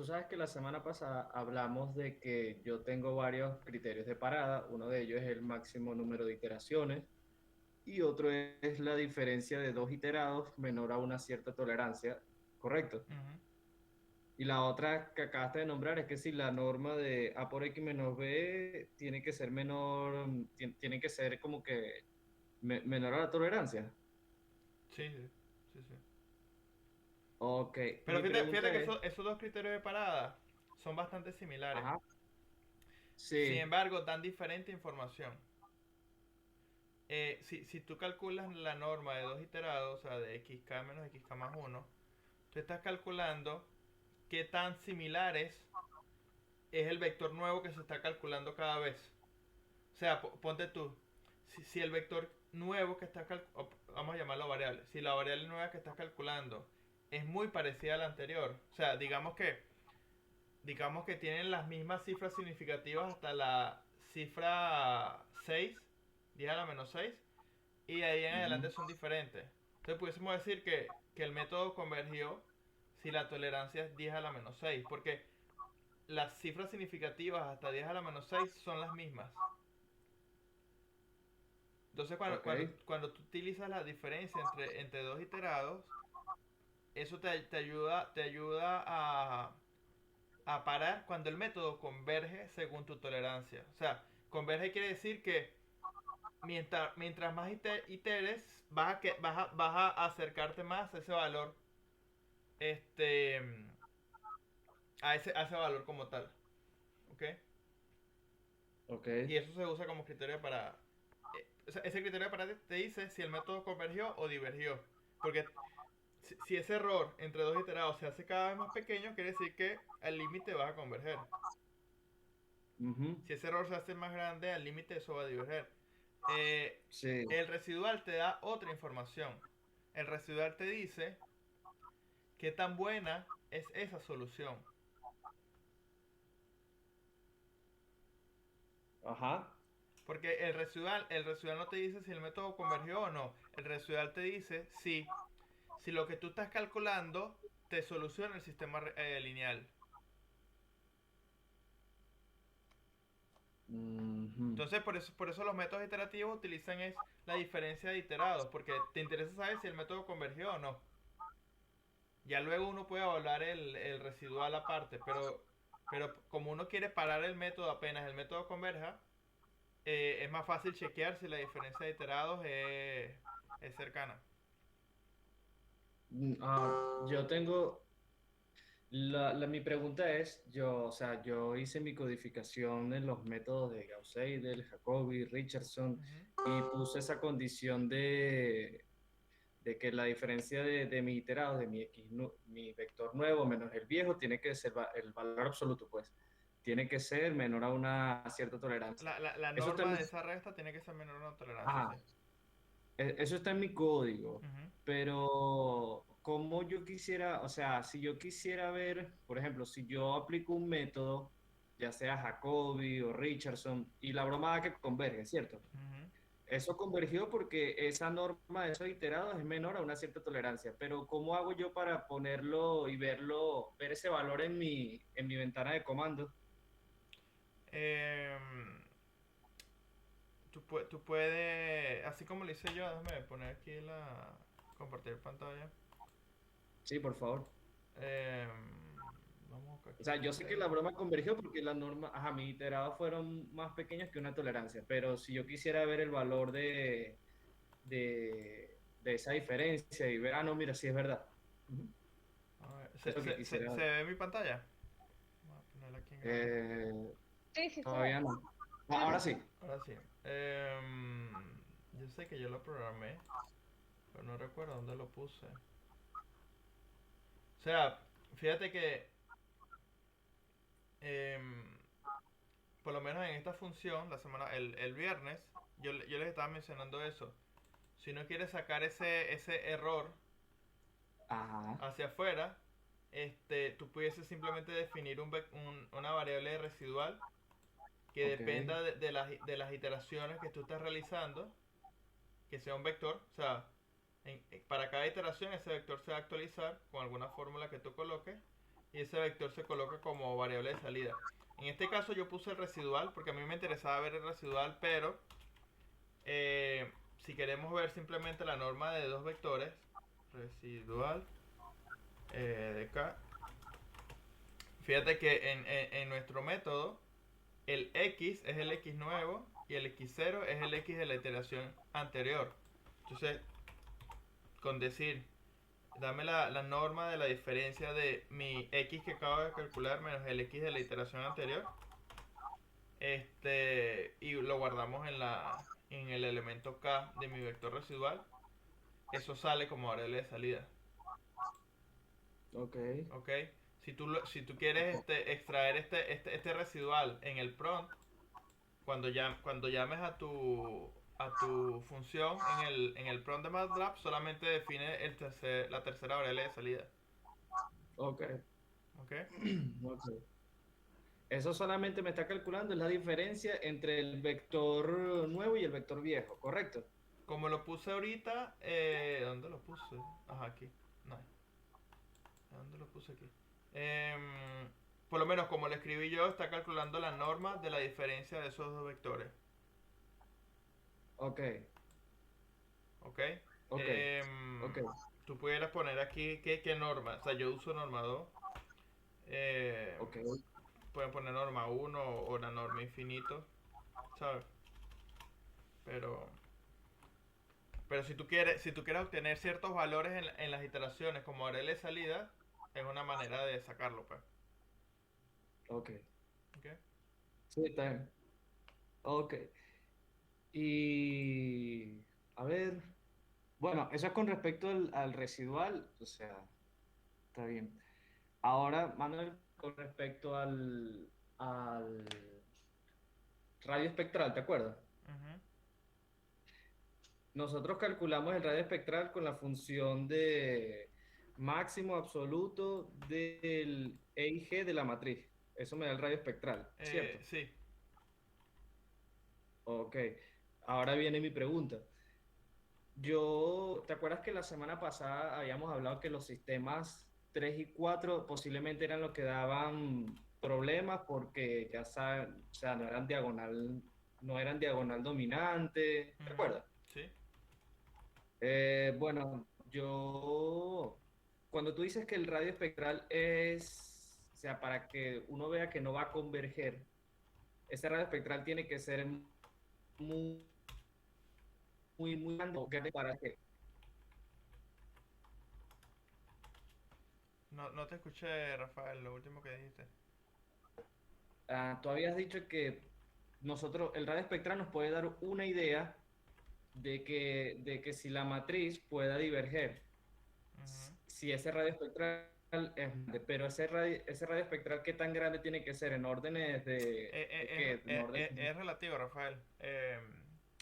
tú sabes que la semana pasada hablamos de que yo tengo varios criterios de parada. Uno de ellos es el máximo número de iteraciones y otro es la diferencia de dos iterados menor a una cierta tolerancia, ¿correcto? Ujú. Y la otra que acabaste de nombrar es que si la norma de A por X menos B tiene que ser menor, tiene que ser como que menor a la tolerancia. Sí, sí, sí, sí. Ok, Pero mi fíjate pregunta que es, esos dos criterios de parada son bastante similares. ajá, Sin sí, embargo, dan diferente información. Si tú calculas la norma de dos iterados, o sea, de xk menos xk más uno, tú estás calculando qué tan similares es el vector nuevo que se está calculando cada vez. O sea, ponte tú, si el vector nuevo que estás calculando, vamos a llamarlo variable, si la variable nueva que estás calculando es muy parecida a la anterior, o sea, digamos que tienen las mismas cifras significativas hasta la cifra 6, 10 a la menos 6, y de ahí en adelante ujú, son diferentes. Entonces pudiésemos decir que el método convergió si la tolerancia es 10 a la menos 6, porque las cifras significativas hasta 10 a la menos 6 son las mismas. Entonces ok, cuando tú utilizas la diferencia entre dos iterados, eso te ayuda a parar cuando el método converge según tu tolerancia. O sea, converge quiere decir que mientras más iteres, vas a acercarte más a ese valor, este, a ese valor como tal. ¿Ok? ok, Y eso se usa como criterio para... o sea, ese criterio para te dice si el método convergió o divergió. Porque si ese error entre dos iterados se hace cada vez más pequeño, quiere decir que al límite vas a converger. ujú, Si ese error se hace más grande, al límite eso va a diverger. Eh, sí, el residual te da otra información. El residual te dice qué tan buena es esa solución. ajá, Porque el residual no te dice si el método convergió o no. El residual te dice si lo que tú estás calculando te soluciona el sistema lineal. ujú, Entonces, por eso los métodos iterativos utilizan es la diferencia de iterados, porque te interesa saber si el método convergió o no. Ya luego uno puede evaluar el residual aparte, pero como uno quiere parar el método apenas el método converja, es más fácil chequear si la diferencia de iterados es cercana. yo tengo, mi pregunta es, o sea, yo hice mi codificación en los métodos de Gauss-Seidel, Jacobi, Richardson, Ujú. y puse esa condición de que la diferencia de mis iterados, de mi X, mi vector nuevo menos el viejo, tiene que ser el valor absoluto, pues, tiene que ser menor a una cierta tolerancia. La Eso está norma en de esa resta tiene que ser menor a una tolerancia, ah, sí. eso está en mi código, Ujú. pero como yo quisiera, o sea, si yo quisiera ver, por ejemplo, si yo aplico un método, ya sea Jacobi o Richardson, y la broma da que converge, ¿cierto? Ujú. Eso convergió porque esa norma de esos iterados es menor a una cierta tolerancia, pero ¿cómo hago yo para ponerlo y verlo, ver ese valor en mi ventana de comando? Em, tú puedes, así como lo hice yo, déjame poner aquí compartir pantalla. Sí, por favor. Vamos O aquí sea, en yo sé que la Excel. broma convergió porque la norma, ajá, mis iterados fueron más pequeños que una tolerancia, pero si yo quisiera ver el valor de esa diferencia y ver, no, mira, sí es verdad. Ujú. A ver, Es lo que quisiera se ver. ve mi pantalla? Voy a ponerla aquí en grande. Eh, Sí, sí se ve. todavía no. Ahora sí. Ahora sí. Yo sé que yo lo programé, pero no recuerdo dónde lo puse. O sea, fíjate que em, por lo menos en esta función, el viernes, yo les estaba mencionando eso. Si uno quiere sacar ese error Ajá. hacia afuera, tú pudieses simplemente definir una variable residual que Ok. dependa de las iteraciones que tú estás realizando, que sea un vector. O sea, para cada iteración ese vector se va a actualizar con alguna fórmula que tú coloques. y ese vector se coloca como variable de salida. En este caso yo puse el residual porque a mí me interesaba ver el residual, pero si queremos ver simplemente la norma de dos vectores, residual de K, fíjate que en nuestro método el X es el X nuevo y el X0 es el X de la iteración anterior. Entonces, con decir, dame la norma de la diferencia de mi X que acabo de calcular menos el X de la iteración anterior, y lo guardamos en el elemento K de mi vector residual, eso sale como variable de salida. Ok. ¿Ok? Si tú quieres extraer este residual en el prompt, cuando llames a tu función en el prompt de MATLAB, solamente define la tercera variable de salida. Ok. ¿Ok? Ok. Eso solamente me está calculando es la diferencia entre el vector nuevo y el vector viejo, ¿correcto? Como lo puse ahorita, ¿dónde lo puse? Ajá, aquí. No, ¿dónde lo puse aquí? Por lo menos como lo escribí yo, está calculando la norma de la diferencia de esos dos vectores. Ok. ¿Ok? Ok. Ok. Tú pudieras poner aquí qué norma. O sea, yo uso norma 2. Eh, Ok. Pueden poner norma 1 o la norma infinito, ¿sabes? Pero, pero si tú quieres obtener ciertos valores en las iteraciones como variable de salida, es una manera de sacarlo, pues. Ok. ¿Ok? Sí, está bien. Ok. Y a ver, bueno, eso es con respecto al residual, o sea, está bien. Ahora, Manuel, con respecto al radio espectral, ¿te acuerdas? Ujú. Nosotros calculamos el radio espectral con la función de máximo absoluto del E y G de la matriz. Eso me da el radio espectral, ¿cierto? Sí. Ok. Ahora viene mi pregunta. ¿Te acuerdas que la semana pasada habíamos hablado que los sistemas 3 y 4 posiblemente eran los que daban problemas porque ya saben, o sea, no eran diagonal dominante, ¿te Ujú. acuerdas? Sí. Bueno, cuando tú dices que el radio espectral o sea, para que uno vea que no va a converger, ese radio espectral tiene que ser muy, muy grande para que No te escuché, Rafael, lo último que dijiste. tú habías dicho que el radio espectral nos puede dar una idea de que si la matriz pueda diverger, Ujú. si ese radio espectral es grande, pero ese radio espectral, ¿qué tan grande tiene que ser? ¿En órdenes de qué? ¿En orden? Es relativo, Rafael.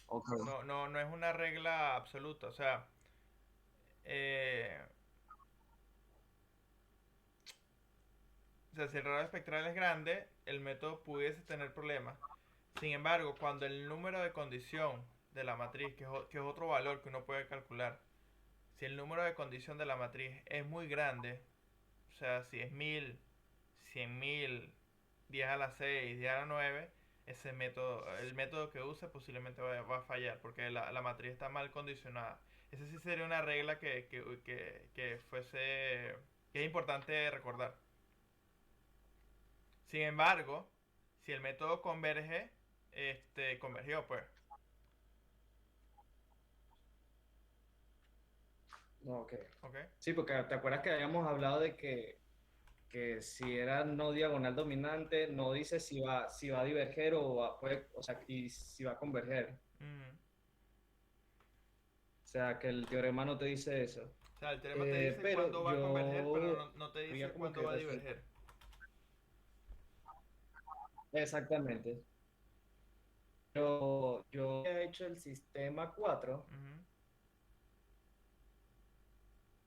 Ok, No es una regla absoluta. O sea, eh, si el radio espectral es grande, el método pudiese tener problemas. Sin embargo, cuando el número de condición de la matriz, que es otro valor que uno puede calcular, si el número de condición de la matriz es muy grande, o sea, si es 1000, 100.000, 10 a la 6, 10 a la 9, el método que use posiblemente va a fallar porque la matriz está mal condicionada. Esa sí sería una regla que fuese, que es importante recordar. Sin embargo, si el método converge, convergió, pues. ok. ¿Ok? Sí, porque te acuerdas que habíamos hablado de que si era no diagonal dominante, no dice si va a diverger o sea, y si va a converger. Mm. O sea, que el teorema no te dice eso. O sea, el teorema te dice Pero cuándo va a converger, pero yo no te había dice como cuándo que va a resuelto. diverger. Exactamente. Yo he hecho el sistema 4 Ujú.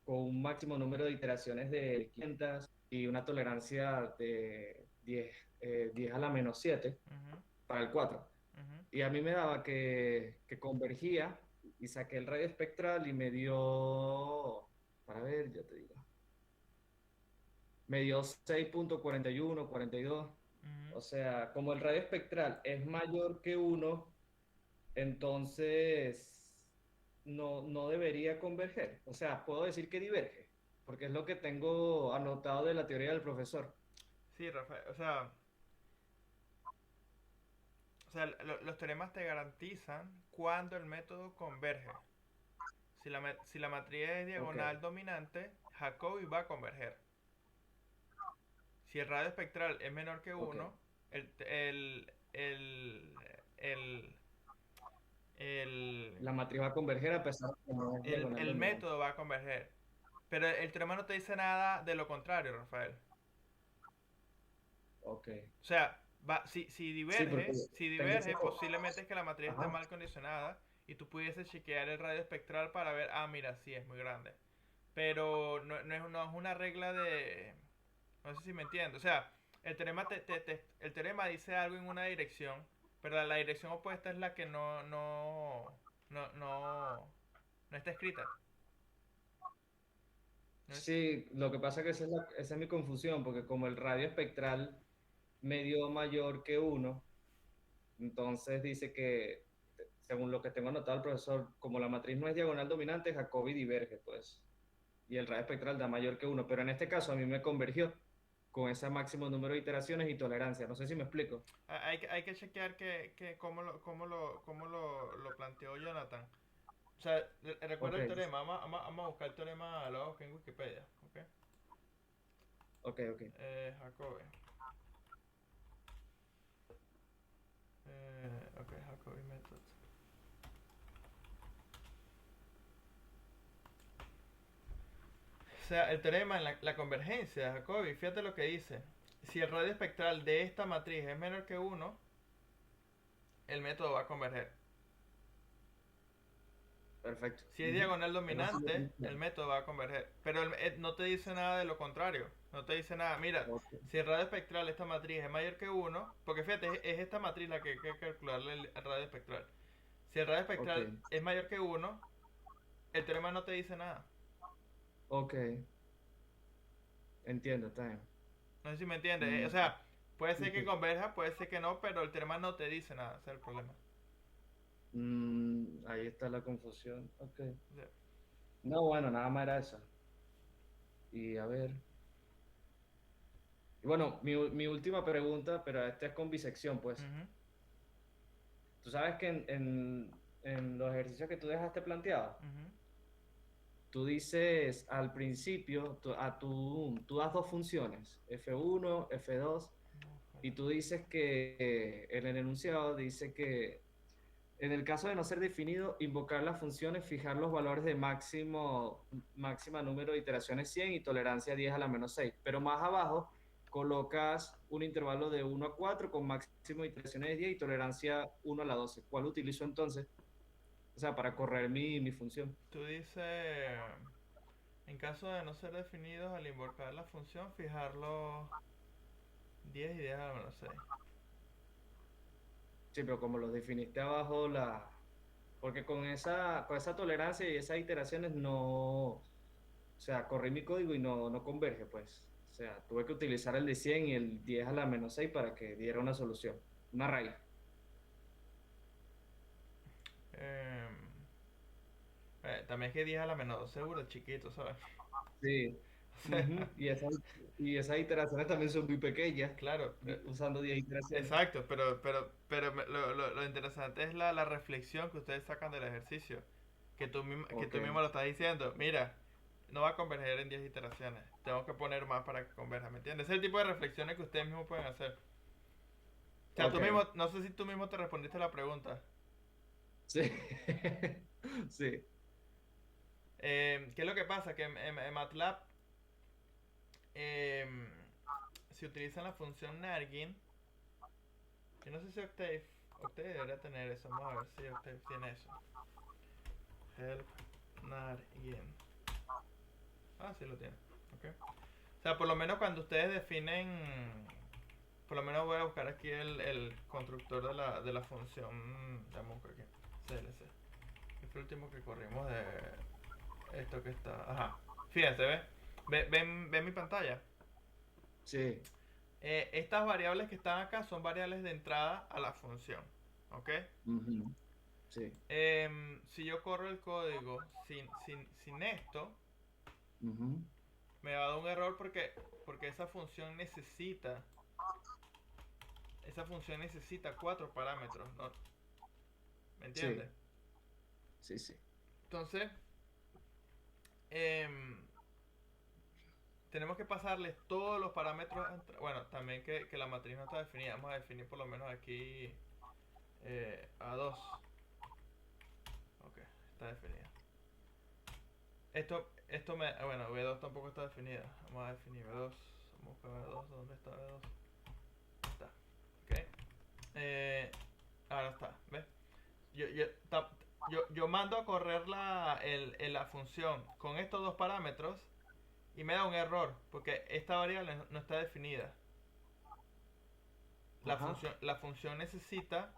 con un máximo número de iteraciones de 500 y una tolerancia de 10 a la menos 7 Ujú. para el 4. Ujú. Y a mí me daba que convergía y saqué el radio espectral y me dio, para ver, ya te digo, me dio 6.41, 42. Ujú. O sea, como el radio espectral es mayor que uno, entonces no debería converger. O sea, puedo decir que diverge, porque es lo que tengo anotado de la teoría del profesor. Sí, Rafael, los teoremas te garantizan cuando el método converge. Si la matriz es Ok, diagonal dominante, Jacobi va a converger. Si el radio espectral es menor que ok. uno, el, el, el, el, el, La matriz va a converger a pesar de que no es diagonal el dominante. método va a converger. Pero el teorema no te dice nada de lo contrario, Rafael. Ok. O sea, Sí, porque si tengo ese... diverge, posiblemente es que la matriz esté Ajá. mal condicionada y tú pudieses chequear el radio espectral para ver, ah, mira, sí, es muy grande. Pero no es una regla de... No sé si me entiendes. O sea, el teorema dice algo en una dirección, pero la dirección opuesta es la que no está escrita. No es- Sí, lo que pasa es que esa es mi confusión, porque como el radio espectral me dio mayor que uno, entonces dice que, según lo que tengo anotado el profesor, como la matriz no es diagonal dominante, Jacobi diverge, pues, y el radio espectral da mayor que uno, pero en este caso a mí me convergió con ese máximo número de iteraciones y tolerancia. No sé si me explico. hay que chequear lo planteó Jonathan. O sea, recuerda Ok, el teorema. Vamos a buscar el teorema luego que en Wikipedia. ¿Ok? ok, ok. Jacobi. Ok, Jacobi method. O sea, el teorema en la convergencia de Jacobi, fíjate lo que dice. Si el radio espectral de esta matriz es menor que uno, el método va a converger. Perfecto. Si es Ujú. diagonal Eso sí lo dominante, tengo el claro. método va a converger. Pero no te dice nada de lo contrario. No te dice nada. Mira, Ok, si el radio espectral de esta matriz es mayor que uno, porque fíjate, es esta matriz la que hay que calcularle el radio espectral. Si el radio ok, espectral es mayor que uno, el teorema no te dice nada. ok. Entiendo, está bien. No sé si me entiendes. O Mm, sea, puede sí, ser que sí. converja, puede ser que no, pero el teorema no te dice nada. Ese es el problema. Ahí está la confusión. Ok. O sea, No, bueno, nada más era eso. Y a ver. Y bueno, mi última pregunta, pero esta es con bisección, pues. ujú, Tú sabes que en los ejercicios que tú dejaste planteados, ujú. tú dices al principio, tú das dos funciones, F1, F2, y tú dices que en el enunciado dice que en el caso de no ser definido, invocar las funciones, fijar los valores de máxima número de iteraciones 100 y tolerancia 10 a la menos 6. Pero más abajo colocas un intervalo de 1 a 4 con máximo de iteraciones de 10 y tolerancia 1 a la 12. ¿Cuál utilizo entonces? O sea, para correr mi función. Tú dices, en caso de no ser definidos, al invocar la función, fijarlo 10 y 10 a la menos 6. Sí, pero como los definiste abajo, porque con esa tolerancia y esas iteraciones o sea, corrí mi código y no converge, pues. O sea, tuve que utilizar el de 100 y el 10 a la menos 6 para que diera una solución, una raíz. Eh, también es que 10 a la menos 2 seguro es chiquito, ¿sabes? Sí. O sea, Ujú. Y esas iteraciones también son muy pequeñas, claro, usando 10 iteraciones. exacto, pero lo interesante es la reflexión que ustedes sacan del ejercicio. Que Ok, tú mismo lo estás diciendo. Mira, no va a converger en 10 iteraciones. Tengo que poner más para que converja, ¿me entiendes? Es el tipo de reflexiones que ustedes mismos pueden hacer. O sea, tú ok. mismo, no sé si tú mismo te respondiste la pregunta. Sí. Sí. ¿Qué es lo que pasa? Que en MATLAB eh, se utiliza la función Nargin. Yo no sé si Octave debería tener eso. Vamos a ver si Octave tiene eso. Help Nargin. Ah, sí lo tiene. Ok. O sea, por lo menos cuando ustedes definen. Por lo menos voy a buscar aquí el constructor de la función. Ya busco aquí. CLC. Que fue el último que corrimos de esto que está. Ajá. Fíjense, ¿ve? ¿Ven mi pantalla? Sí. Estas variables que están acá son variables de entrada a la función. ¿Ok? Ujú. Sí. Si yo corro el código sin esto, Ujú. me va a dar un error porque esa función necesita cuatro parámetros, ¿no? ¿Me entiendes? Sí. Sí, sí. Entonces, em, tenemos que pasarles todos los parámetros. Bueno, también que la matriz no está definida. Vamos a definir por lo menos aquí A2. Ok, está definida. Bueno, B2 tampoco está definida. Vamos a definir B2. Vamos a buscar B2. ¿Dónde está B2? Está. Ok. Ahora está. ¿Ves? Yo, yo, yo mando a correr la función con estos dos parámetros y me da un error porque esta variable no está definida. Ajá. La función necesita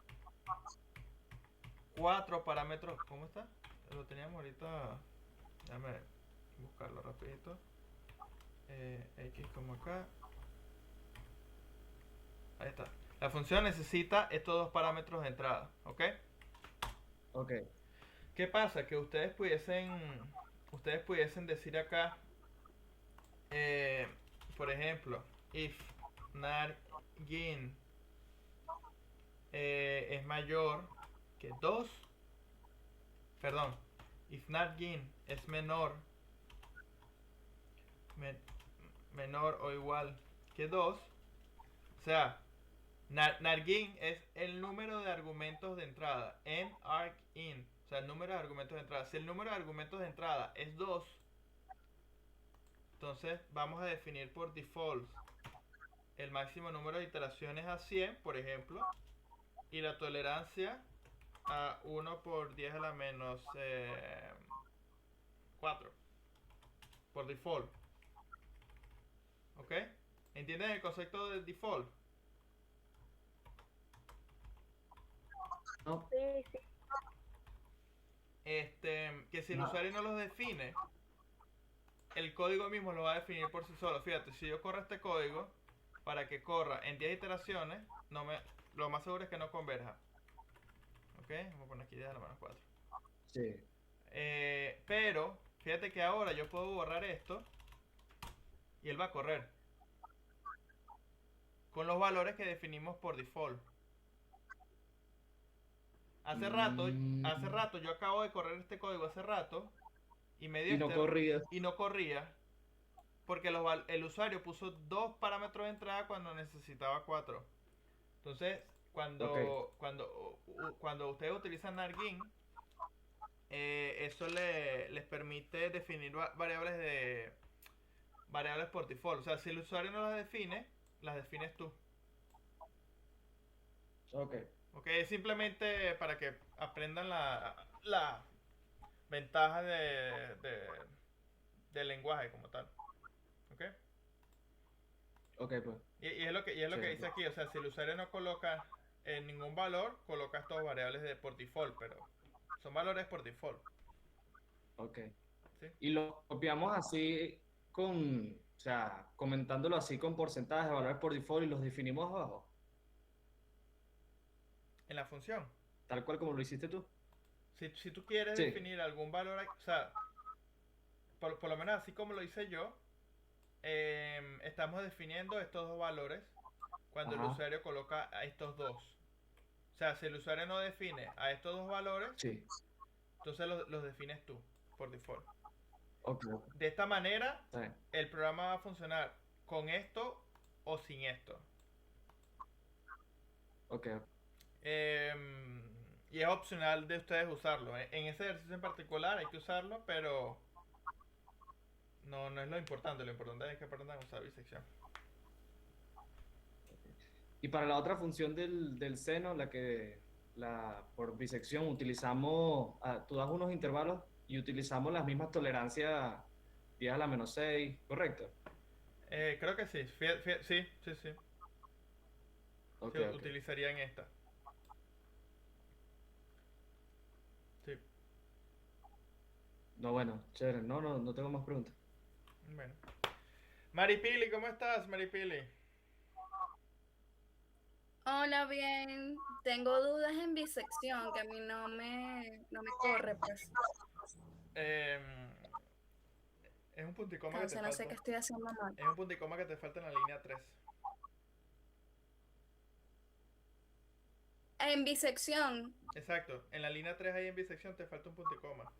cuatro parámetros. ¿Cómo está? Lo teníamos ahorita. Déjame buscarlo rapidito. X como acá. Ahí está. La función necesita estos dos parámetros de entrada. ¿Ok? Ok. ¿Qué pasa? Que ustedes pudiesen decir acá, eh, por ejemplo, if nargin es mayor que 2, perdón, if nargin es men- menor o igual que 2, o sea, nargin es el número de argumentos de entrada, en argin, o sea, el número de argumentos de entrada. Si el número de argumentos de entrada es 2, entonces vamos a definir por default el máximo número de iteraciones a 100, por ejemplo, y la tolerancia a 1 por 10 a la menos 4, por default. ¿Ok? ¿Entienden el concepto de default? No. Sí, sí. Que si el No. usuario no los define, el código mismo lo va a definir por sí solo. Fíjate, si yo corro este código para que corra en 10 iteraciones, lo más seguro es que no converja. ¿Ok? Vamos a poner aquí 10 a la menos 4. Sí. Pero, fíjate que ahora yo puedo borrar esto y él va a correr con los valores que definimos por default. Hace rato, Mm, hace rato yo acabo de correr este código hace rato y me dio y no este corría. y no corría porque el usuario puso dos parámetros de entrada cuando necesitaba cuatro. Entonces, Ok. cuando ustedes utilizan Nargin, eso les permite definir variables por default. O sea, si el usuario no las defines tú. Ok. Ok, es simplemente para que aprendan la ventaja del lenguaje como tal. Ok. Ok, pues. Y es lo que Chévere, dice pues. aquí. O sea, si el usuario no coloca ningún valor, coloca estos variables por default, pero son valores por default. Ok. ¿Sí? Y lo copiamos así o sea, comentándolo así con porcentajes de valores por default y los definimos abajo, En la función. tal cual como lo hiciste tú. Si tú quieres Sí. definir algún valor, o sea, por lo menos así como lo hice yo, estamos definiendo estos dos valores cuando el Ajá. usuario coloca a estos dos. O sea, si el usuario no define a estos dos valores, Sí. entonces los defines tú, por default. Ok, ok. De esta manera, Está bien. el programa va a funcionar con esto o sin esto. Ok, ok. Y es opcional de ustedes usarlo. En ese ejercicio en particular hay que usarlo, pero no es lo importante. Lo importante es que aprendan a usar bisección. Y para la otra función del seno, por bisección, utilizamos, tú das unos intervalos y utilizamos las mismas tolerancias 10 a la menos 6, ¿correcto? Creo que sí. Sí, sí, sí. Sí, Ok, ok. utilizarían esta. Sí. No, bueno, chévere. No, no, no tengo más preguntas. Bueno. Maripili, ¿cómo estás, Maripili? Hola, bien. Tengo dudas en bisección, que a mí no me corre, pues. Em, es un punto y coma que te Entonces no sé falta. qué estoy haciendo mal. Es un punto y coma que te falta en la línea 3. En bisección, Exacto, en la línea 3 ahí en bisección te falta un punto y coma.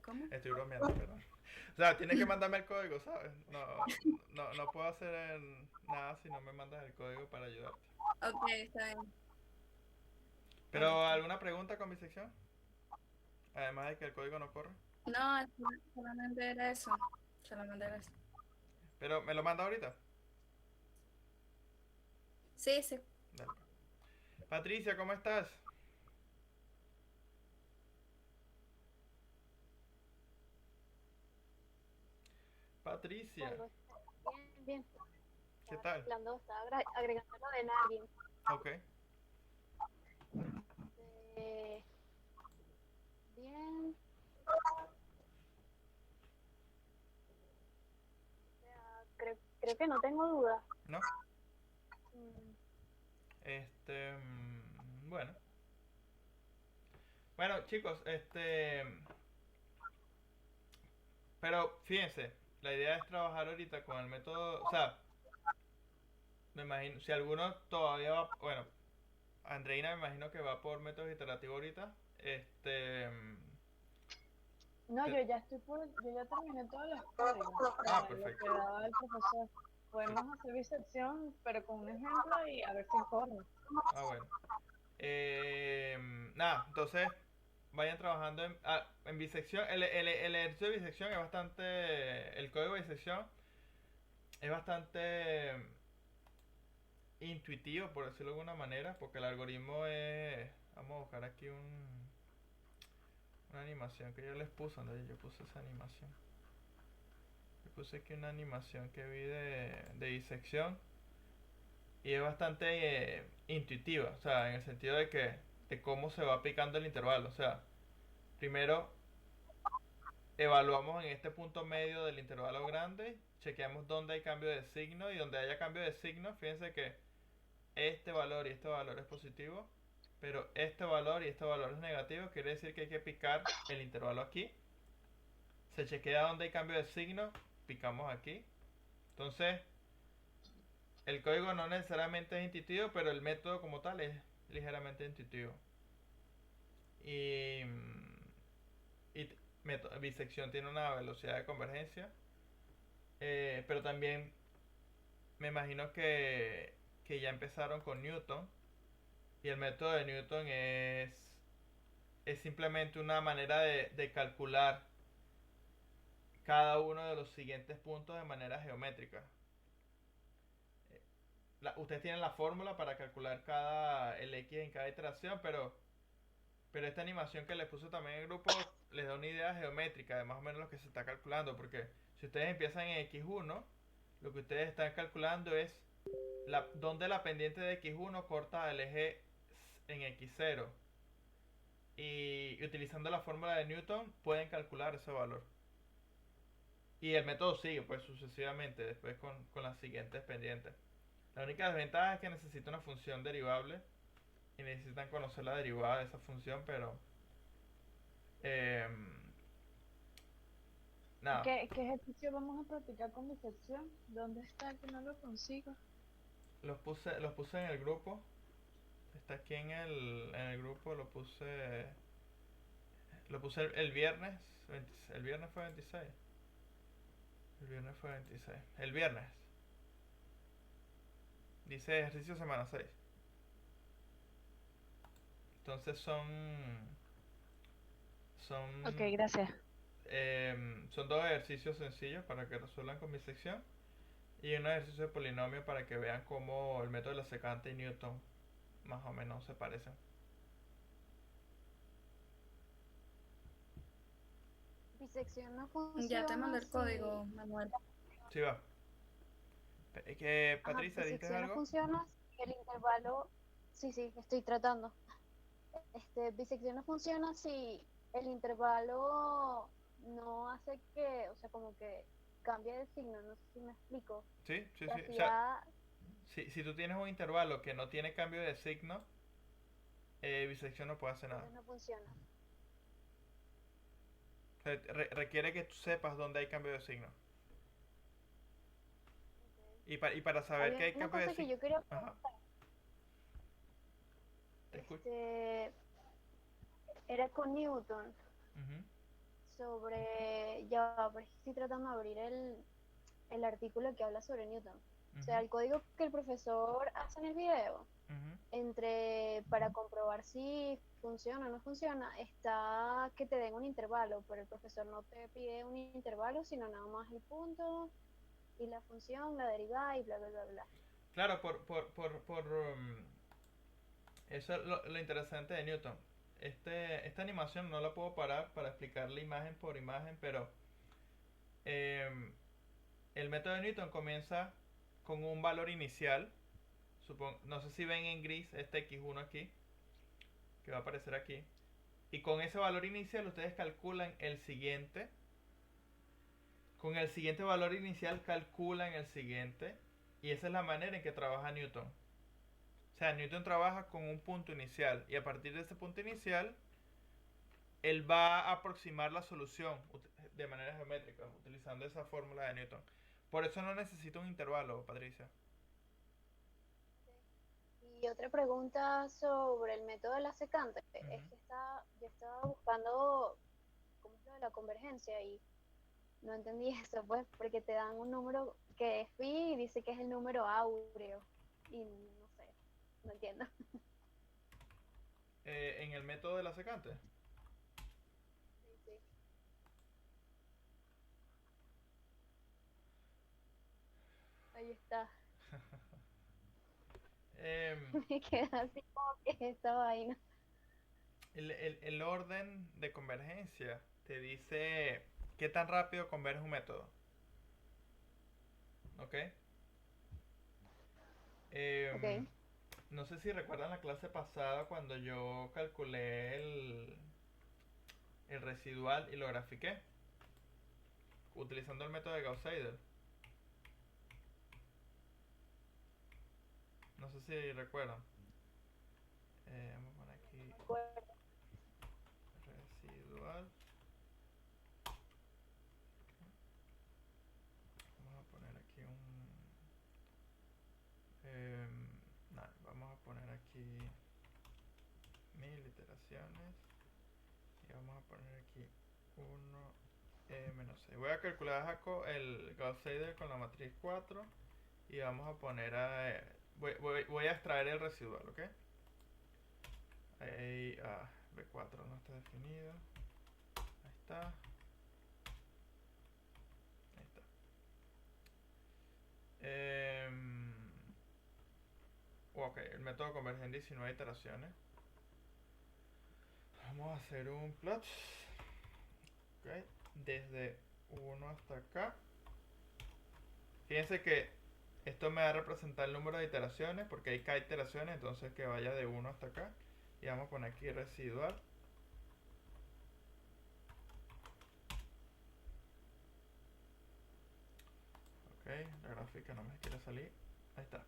¿cómo? Estoy bromeando, perdón. O sea, tienes que mandarme el código, ¿sabes? No puedo hacer nada si no me mandas el código para ayudarte. Ok, está bien. Pero, Listo. ¿alguna pregunta con bisección? Además de que el código no corre. No, solamente era eso. Solamente era eso. Pero, ¿me lo manda ahorita? Sí, sí. Dale, pues. Patricia, ¿cómo estás? Patricia, Algo bien, bien. ¿qué Estaba tal? arreglando, estaba agregando lo de nadie. Ok. Bien, o sea, creo que no tengo duda. ¿No? Mm, Bueno. Bueno, chicos, pero fíjense, la idea es trabajar ahorita con el método, o sea, me imagino, si alguno todavía va, bueno, Andreina me imagino que va por métodos iterativos ahorita, No, te- yo ya terminé todos los códigos, lo perfecto. que daba el profesor. Sí. Podemos hacer bisección, pero con un ejemplo y a ver si corre. Bueno. Nada, entonces vayan trabajando en bisección. El ejercicio de bisección es bastante, el código de bisección es bastante intuitivo, por decirlo de alguna manera, porque el algoritmo es, vamos a buscar aquí una animación que yo les puse, donde yo puse esa animación. Yo puse aquí una animación que vi de disección y es bastante intuitiva, o sea, en el sentido de cómo se va aplicando el intervalo, o sea, primero evaluamos en este punto medio del intervalo grande, chequeamos dónde hay cambio de signo y donde haya cambio de signo, fíjense que este valor y este valor es positivo, pero este valor y este valor es negativo, quiere decir que hay que picar el intervalo aquí. Se chequea donde hay cambio de signo, picamos aquí. Entonces, el código no necesariamente es intuitivo, pero el método como tal es ligeramente intuitivo. Y, y bisección tiene una velocidad de convergencia, pero también me imagino que ya empezaron con Newton. Y el método de Newton es simplemente una manera de calcular cada uno de los siguientes puntos de manera geométrica. Ustedes tienen la fórmula para calcular el X en cada iteración, pero esta animación que les puse también en el grupo les da una idea geométrica de más o menos lo que se está calculando. Porque si ustedes empiezan en X1, lo que ustedes están calculando es dónde la pendiente de X1 corta el eje en X0. Y utilizando la fórmula de Newton pueden calcular ese valor. Y el método sigue pues sucesivamente después con las siguientes pendientes. La única desventaja es que necesita una función derivable y necesitan conocer la derivada de esa función, pero eh, nada, ¿Qué ejercicio vamos a practicar con bisección? ¿Dónde está que no lo consigo? los puse en el grupo. Está aquí en el grupo, lo puse el viernes. El viernes fue 26. El viernes fue 26. El viernes. Dice ejercicio semana 6. Entonces Ok, son gracias. son dos ejercicios sencillos para que resuelvan con mi sección y un ejercicio de polinomio para que vean cómo el método de la secante y Newton más o menos se parecen. Bisección no Ya te mandé funciona el si... código, Manuel. Sí va. Ajá, Patricia, ¿dijiste bisección no algo? funciona si el intervalo... Sí, sí, estoy tratando. Bisección no funciona si el intervalo no hace que, o sea, como que cambie de signo, no sé si me explico. Sí, sí, Que sí. O sea, hacía, si tú tienes un intervalo que no tiene cambio de signo, bisección no puede hacer nada. entonces no funciona. O sea, requiere que tú sepas dónde hay cambio de signo. Ok. Y para saber que Había hay una cambio de cosa que signo... yo quería Ajá, preguntar, te escucho. era con Newton, Ujú, sobre, ya, va, pero es que estoy tratando de abrir el artículo que habla sobre Newton. O ujú, sea, el código que el profesor hace en el video, ujú. para comprobar si funciona o no funciona, está que te den un intervalo, pero el profesor no te pide un intervalo, sino nada más el punto y la función, la derivada y bla, bla, bla, bla. Claro, eso es lo interesante de Newton. Esta animación no la puedo parar para explicarle imagen por imagen, pero em, el método de Newton comienza con un valor inicial. No sé si ven en gris este x1 aquí, que va a aparecer aquí. Y con ese valor inicial ustedes calculan el siguiente. Con el siguiente valor inicial calculan el siguiente. Y esa es la manera en que trabaja Newton. O sea, Newton trabaja con un punto inicial. Y a partir de ese punto inicial, él va a aproximar la solución de manera geométrica, utilizando esa fórmula de Newton. Por eso no necesita un intervalo, Patricia. Y otra pregunta sobre el método de la secante, Ujú. es que yo estaba buscando cómo es lo de la convergencia y no entendí eso, pues, porque te dan un número que es pi y dice que es el número áureo. Y no sé, no entiendo. En el método de la secante. Sí, sí. Ahí está. Em, Me queda así como que esta vaina. el orden de convergencia te dice qué tan rápido converge un método. ¿Ok? Em, Ok. no sé si recuerdan la clase pasada cuando yo calculé el residual y lo grafiqué utilizando el método de Gauss-Seidel. No sé si recuerdan. Vamos a poner aquí Me acuerdo. residual. Vamos a poner aquí vamos a poner aquí 1000 iteraciones. Y vamos a poner aquí 1 menos 6. Voy a calcular Jaco el Gauss-Seidel con la matriz 4. Y vamos a poner voy a extraer el residual, ¿ok? Ahí, B4 no está definido. Ahí está. Ahí está. Ok, el método converge en 19 iteraciones. Vamos a hacer un plot. Ok, desde 1 hasta acá. Fíjense que esto me va a representar el número de iteraciones porque hay K iteraciones, entonces que vaya de 1 hasta acá. Y vamos a poner aquí residual. Ok, la gráfica no me quiere salir. Ahí está.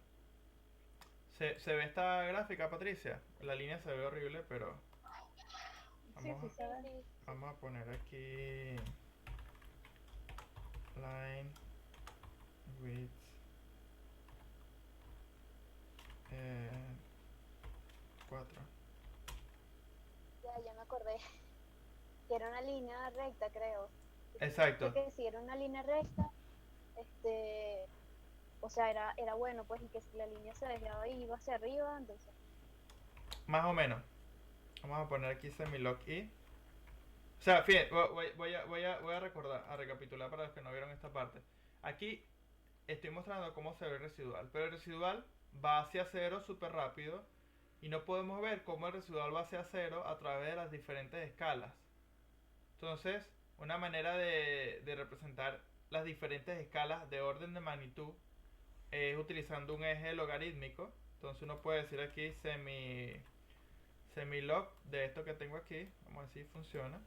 ¿Se ve esta gráfica, Patricia? La línea se ve horrible, pero Sí, vamos sí, a, Sí, sabes. sí, sí. vamos a poner aquí line width 4. Ya me acordé. Que era una línea recta, creo. Que significa Exacto, que si era una línea recta, este, o sea, era bueno, pues, y que si la línea se desviaba y iba hacia arriba, entonces, más o menos. Vamos a poner aquí semilog i. O sea, fíjense, voy a recordar, a recapitular para los que no vieron esta parte. Aquí estoy mostrando cómo se ve el residual, pero el residual va hacia cero súper rápido y no podemos ver cómo el residual va hacia cero a través de las diferentes escalas. Entonces, una manera de representar las diferentes escalas de orden de magnitud es utilizando un eje logarítmico. Entonces uno puede decir aquí semilog de esto que tengo aquí. Vamos a ver si funciona.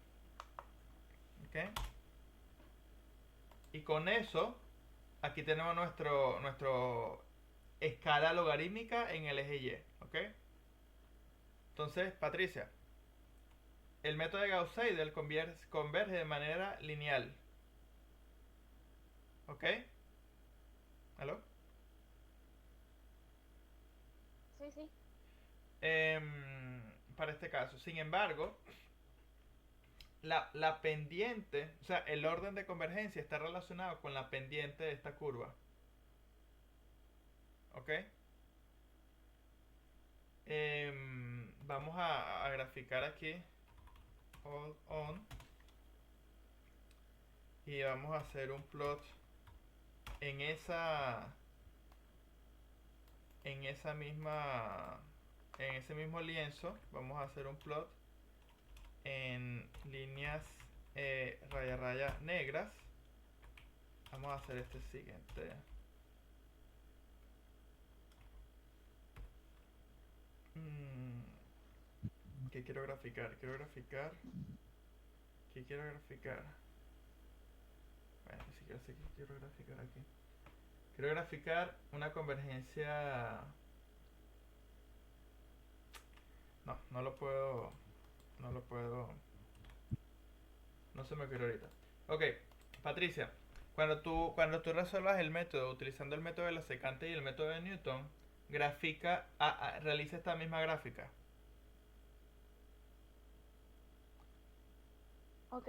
¿Ok? Y con eso, aquí tenemos nuestro escala logarítmica en el eje Y, ¿ok? Entonces, Patricia, el método de Gauss-Seidel converge de manera lineal, ¿ok? ¿Aló? Sí, sí. Para este caso. Sin embargo, la pendiente, o sea, el orden de convergencia está relacionado con la pendiente de esta curva. ¿Ok? Vamos a graficar aquí. Hold on. Y vamos a hacer un plot en esa misma, en ese mismo lienzo. Vamos a hacer un plot en líneas raya raya negras. Vamos a hacer este siguiente. ¿Qué quiero graficar? ¿Qué quiero graficar? Bueno, ni siquiera sé qué quiero graficar aquí. Quiero graficar una convergencia. No, no lo puedo. No lo puedo. No se me ocurre ahorita. Ok, Patricia. Cuando tú resuelvas el método utilizando el método de la secante y el método de Newton, realiza esta misma gráfica. Ok.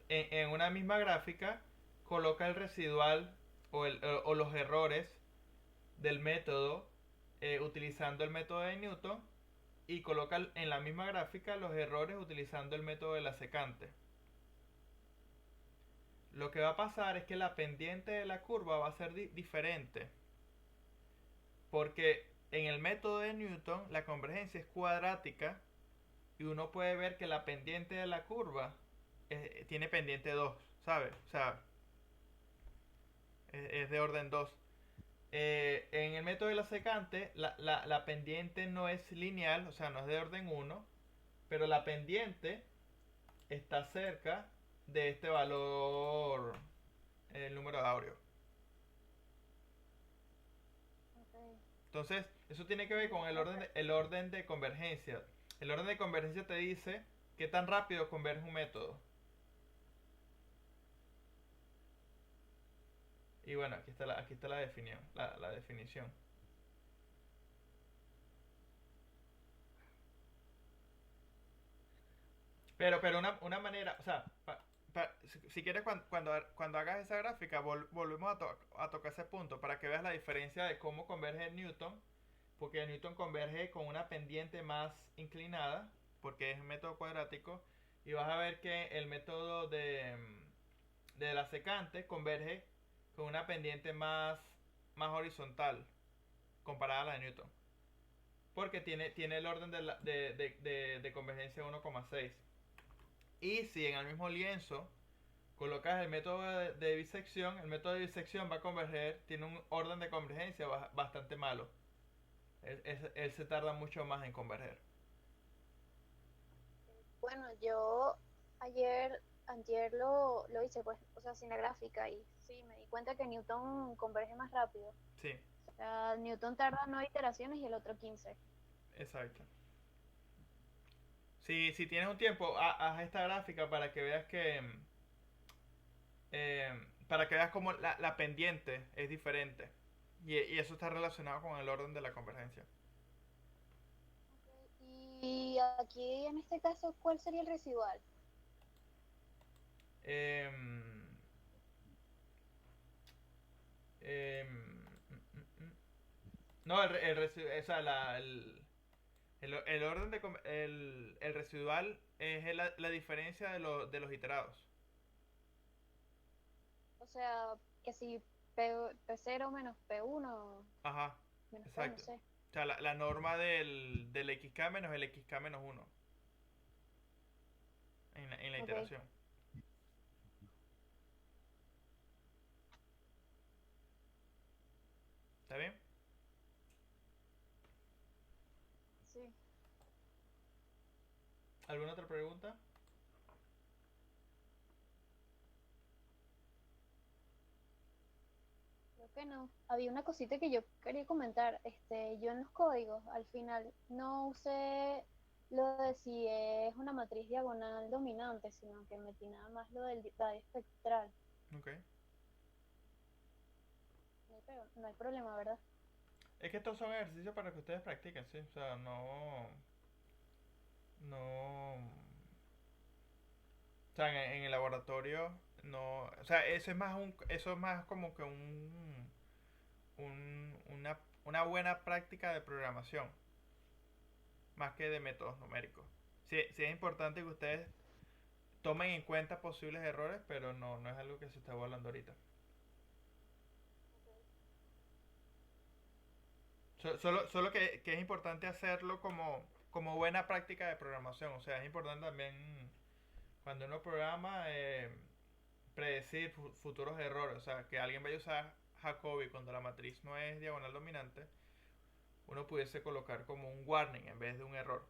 En una misma gráfica, coloca el residual o los errores del método utilizando el método de Newton y coloca en la misma gráfica los errores utilizando el método de la secante. Lo que va a pasar es que la pendiente de la curva va a ser diferente, porque en el método de Newton la convergencia es cuadrática y uno puede ver que la pendiente de la curva tiene pendiente 2, ¿sabes? O sea, es de orden 2. En el método de la secante, la pendiente no es lineal, o sea, no es de orden 1, pero la pendiente está cerca de este valor, el número áureo. Ok. Entonces, eso tiene que ver con el orden de convergencia. El orden de convergencia te dice qué tan rápido converge un método. Y bueno, aquí está la definición. La definición. Pero una manera, o sea, si quieres cuando hagas esa gráfica, volvemos a tocar ese punto para que veas la diferencia de cómo converge Newton, porque Newton converge con una pendiente más inclinada, porque es un método cuadrático, y vas a ver que el método de la secante converge con una pendiente más horizontal comparada a la de Newton, porque tiene el orden de convergencia 1,6. Y si en el mismo lienzo colocas el método de bisección, el método de bisección va a converger, tiene un orden de convergencia bastante malo. Él se tarda mucho más en converger. Bueno, yo antier lo hice, pues, o sea, sin la gráfica y sí, me di cuenta que Newton converge más rápido. Sí, O sea, Newton tarda 9 iteraciones y el otro 15. exacto. Si tienes un tiempo, haz esta gráfica para que veas para que veas cómo la pendiente es diferente. Y eso está relacionado con el orden de la convergencia. Y aquí, en este caso, ¿cuál sería el residual? Em, em, no, o sea, el orden el residual es la diferencia de los iterados. O sea, que si P0 menos P1 Ajá, menos P, no exacto. sé. O sea, la norma del XK menos el XK menos 1 en la Ok. iteración. ¿Está bien? Sí. ¿Alguna otra pregunta? que no. Había una cosita que yo quería comentar. Yo en los códigos, al final, no usé lo de si es una matriz diagonal dominante, sino que metí nada más lo del radio espectral. Ok. No hay problema, ¿verdad? Es que estos son ejercicios para que ustedes practiquen, ¿sí? O sea, no... O sea, en el laboratorio no... O sea, eso es más como que una buena práctica de programación, más que de métodos numéricos. Sí, sí es importante que ustedes tomen en cuenta posibles errores, pero no es algo que se está hablando ahorita. Solo que es importante hacerlo como buena práctica de programación. O sea, es importante también cuando uno programa predecir futuros errores. O sea, que alguien vaya a usar Jacobi cuando la matriz no es diagonal dominante, uno pudiese colocar como un warning en vez de un error.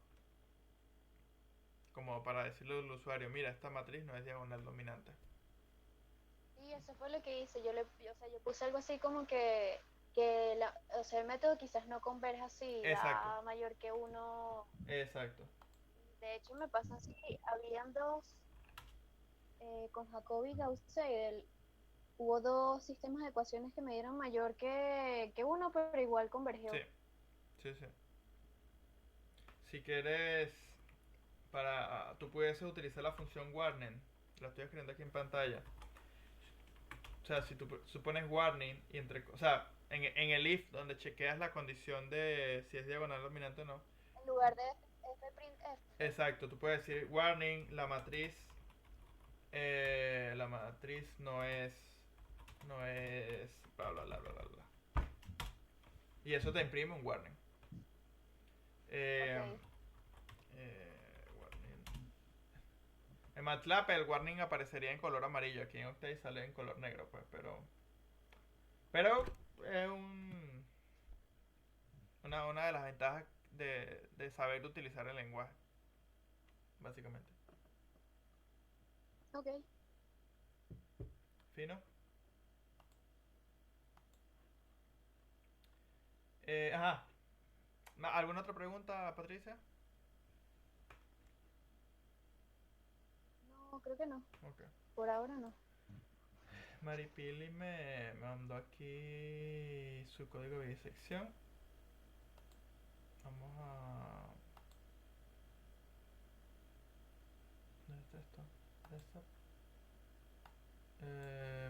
Como para decirle al usuario, mira, esta matriz no es diagonal dominante. Y eso fue lo que hice. O sea, yo puse algo así como que o sea, el método quizás no converja si Exacto, da mayor que uno. exacto. De hecho, me pasa así. Habían dos, con Jacobi y Gauss-Seidel, hubo dos sistemas de ecuaciones que me dieron mayor que uno, pero igual convergió. Sí, sí, sí. Si quieres, tú puedes utilizar la función warning. La estoy escribiendo aquí en pantalla. O sea, si tú pones warning y o sea, en el if donde chequeas la condición de si es diagonal dominante o no. En lugar de fprintf. Exacto, tú puedes decir warning, la matriz no es, bla bla bla bla bla bla. Y eso te imprime un warning. Ok. Warning. En MATLAB el warning aparecería en color amarillo, aquí en Octave sale en color negro, pues, pero es una de las ventajas de saber utilizar el lenguaje, básicamente. Ok. ¿Fino? Ajá. ¿Alguna otra pregunta, Patricia? No, creo que no. Ok. Por ahora no. Maripili me mandó aquí su código de disección. Vamos a... ¿Dónde está esto? Desktop.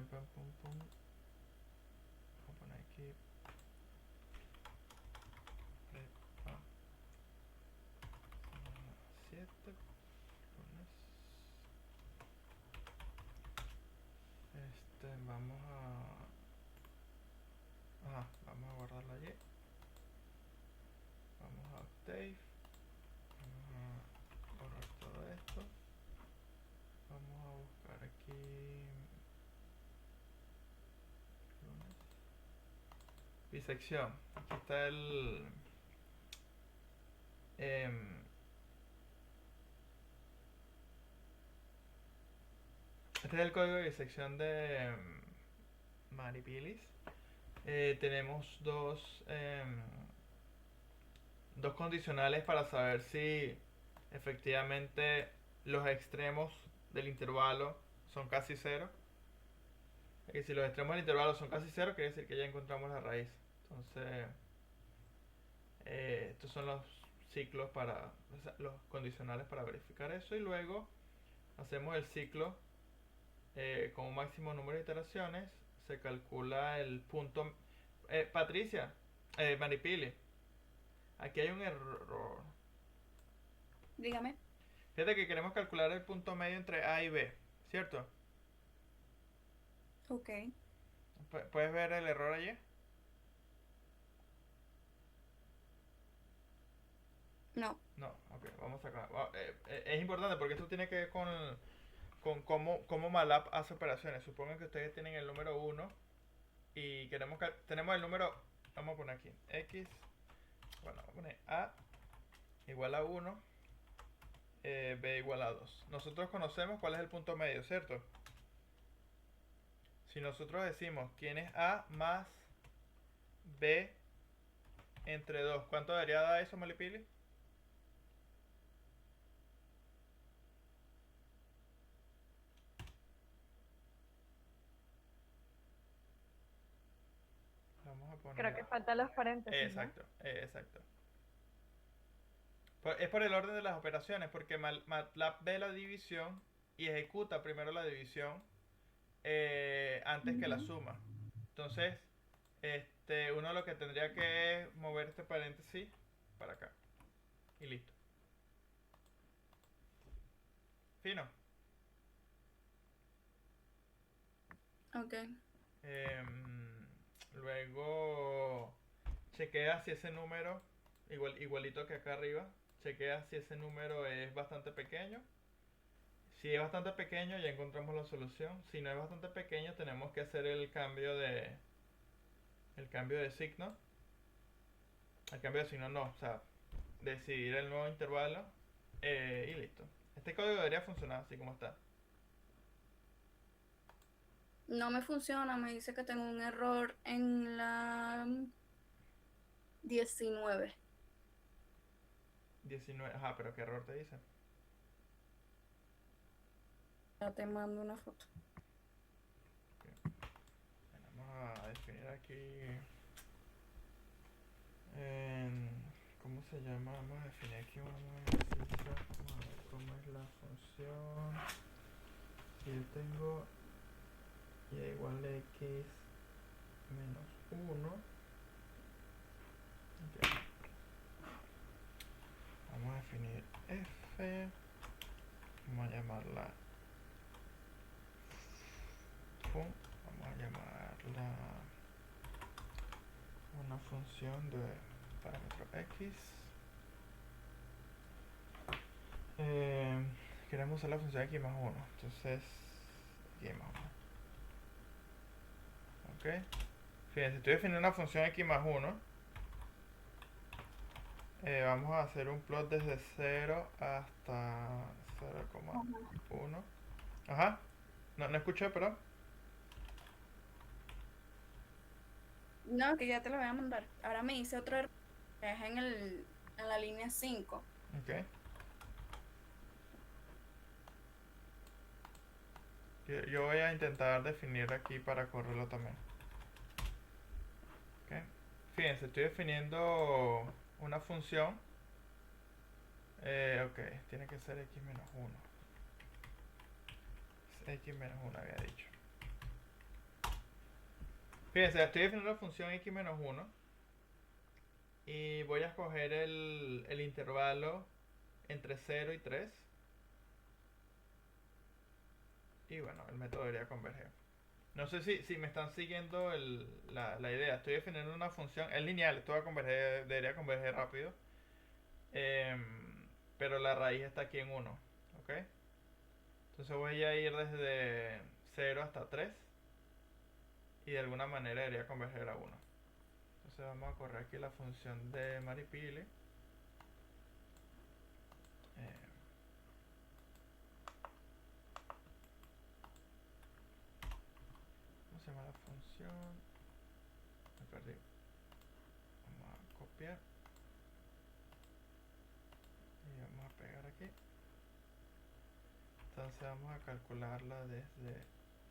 Pum, pum, pum. Vamos a poner aquí. Prepa 7. Lunes. Vamos vamos a guardarlo allí. Vamos a Octave. Vamos a borrar todo esto. Vamos a buscar aquí lunes. Bisección. Aquí está este es el código de disección de Maripilis. Tenemos dos condicionales para saber si efectivamente los extremos del intervalo son casi cero. Y si los extremos del intervalo son casi cero, quiere decir que ya encontramos la raíz. Entonces, estos son los ciclos los condicionales para verificar eso. Y luego hacemos el ciclo con un máximo número de iteraciones. Se calcula el punto. Patricia, Maripili, aquí hay un error. Dígame. Fíjate que queremos calcular el punto medio entre A y B, ¿cierto? Ok. ¿Puedes ver el error allí? No. No, ok, vamos acá. Es importante porque esto tiene que ver con cómo MATLAB hace operaciones. Supongan que ustedes tienen el número 1 y tenemos el número, vamos a poner aquí, X, bueno, vamos a poner A igual a 1, B igual a 2. Nosotros conocemos cuál es el punto medio, ¿cierto? Si nosotros decimos quién es A más B entre 2. ¿Cuánto daría dar eso, Malipili? Vamos a Creo poner... que faltan los paréntesis, ¿no? Exacto, exacto. Es por el orden de las operaciones, porque MATLAB ve la división y ejecuta primero la división antes que la suma. Entonces, uno lo que tendría que es mover este paréntesis para acá. Y listo. Fino. Ok. Luego chequea si ese número, igualito que acá arriba, chequea si ese número es bastante pequeño. Si es bastante pequeño, ya encontramos la solución. Si no es bastante pequeño, tenemos que hacer el cambio de signo. El cambio de signo no, o sea, decidir el nuevo intervalo y listo. Este código debería funcionar así como está. No me funciona, me dice que tengo un error en la 19. 19, ajá, pero ¿qué error te dice? Ya te mando una foto. Vamos a definir aquí ¿cómo se llama? Vamos a definir aquí un ejercicio. Vamos a ver cómo es la función. Si yo tengo y igual a x menos 1. Okay. Vamos a definir f. Vamos a llamarla fun. Vamos a llamarla una función de parámetro x. Queremos usar la función x más 1. Entonces, x más 1. Ok. Fíjense, estoy definiendo una función x más 1. Vamos a hacer un plot desde 0 hasta 0,1. Ajá. No escuché, pero. No, que ya te lo voy a mandar. Ahora me hice otro error, que es en la línea 5. Ok. Yo voy a intentar definir aquí para correrlo también. Ok. Fíjense, estoy definiendo una función. Ok, tiene que ser x menos 1. X menos 1 había dicho. Fíjense, estoy definiendo la función x menos 1. Y voy a escoger el intervalo entre 0 y 3. Y bueno, el método debería converger. No sé si me están siguiendo la idea. Estoy definiendo una función. Es lineal, esto va a converger, debería converger rápido. Pero la raíz está aquí en 1. ¿Ok? Entonces voy a ir desde 0 hasta 3. Y de alguna manera debería converger a 1. Entonces vamos a correr aquí la función de Maripili. ¿Cómo se llama la función? Me perdí. Vamos a copiar. Y vamos a pegar aquí. Entonces vamos a calcularla desde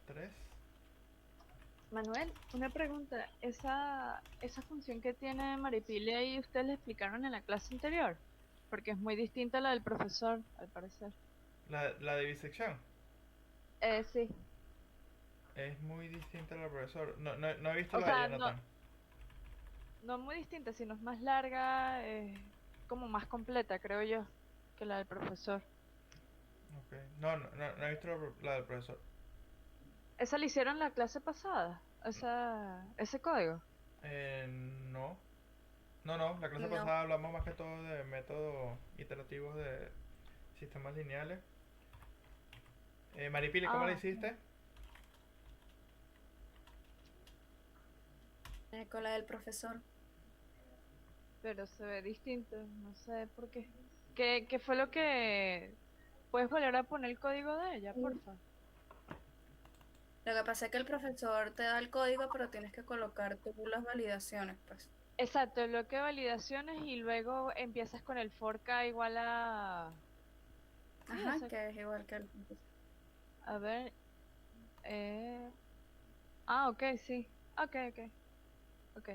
3. Manuel, una pregunta. Esa función que tiene Maripili ahí, ¿ustedes le explicaron en la clase anterior? Porque es muy distinta a la del profesor, al parecer. La de bisección Sí. es muy distinta a la del profesor. No he visto O la de sea, Jonathan. no muy distinta, sino es más larga, como más completa, creo yo, que la del profesor. Ok. No he visto la del profesor. ¿Esa la hicieron la clase pasada? ¿Ese código? No. No. La clase No, pasada hablamos más que todo de métodos iterativos de sistemas lineales. Maripili, ¿cómo la Ah, hiciste? con la del profesor. pero se ve distinto, no sé por qué. ¿Qué fue lo que... ¿Puedes volver a poner el código de ella, porfa? Lo que pasa es que el profesor te da el código, pero tienes que colocar tú las validaciones, pues. Exacto, bloque de validaciones y luego empiezas con el for k igual a... Sí, Ajá, que es igual que el... a ver, eh... ok, sí. Ok.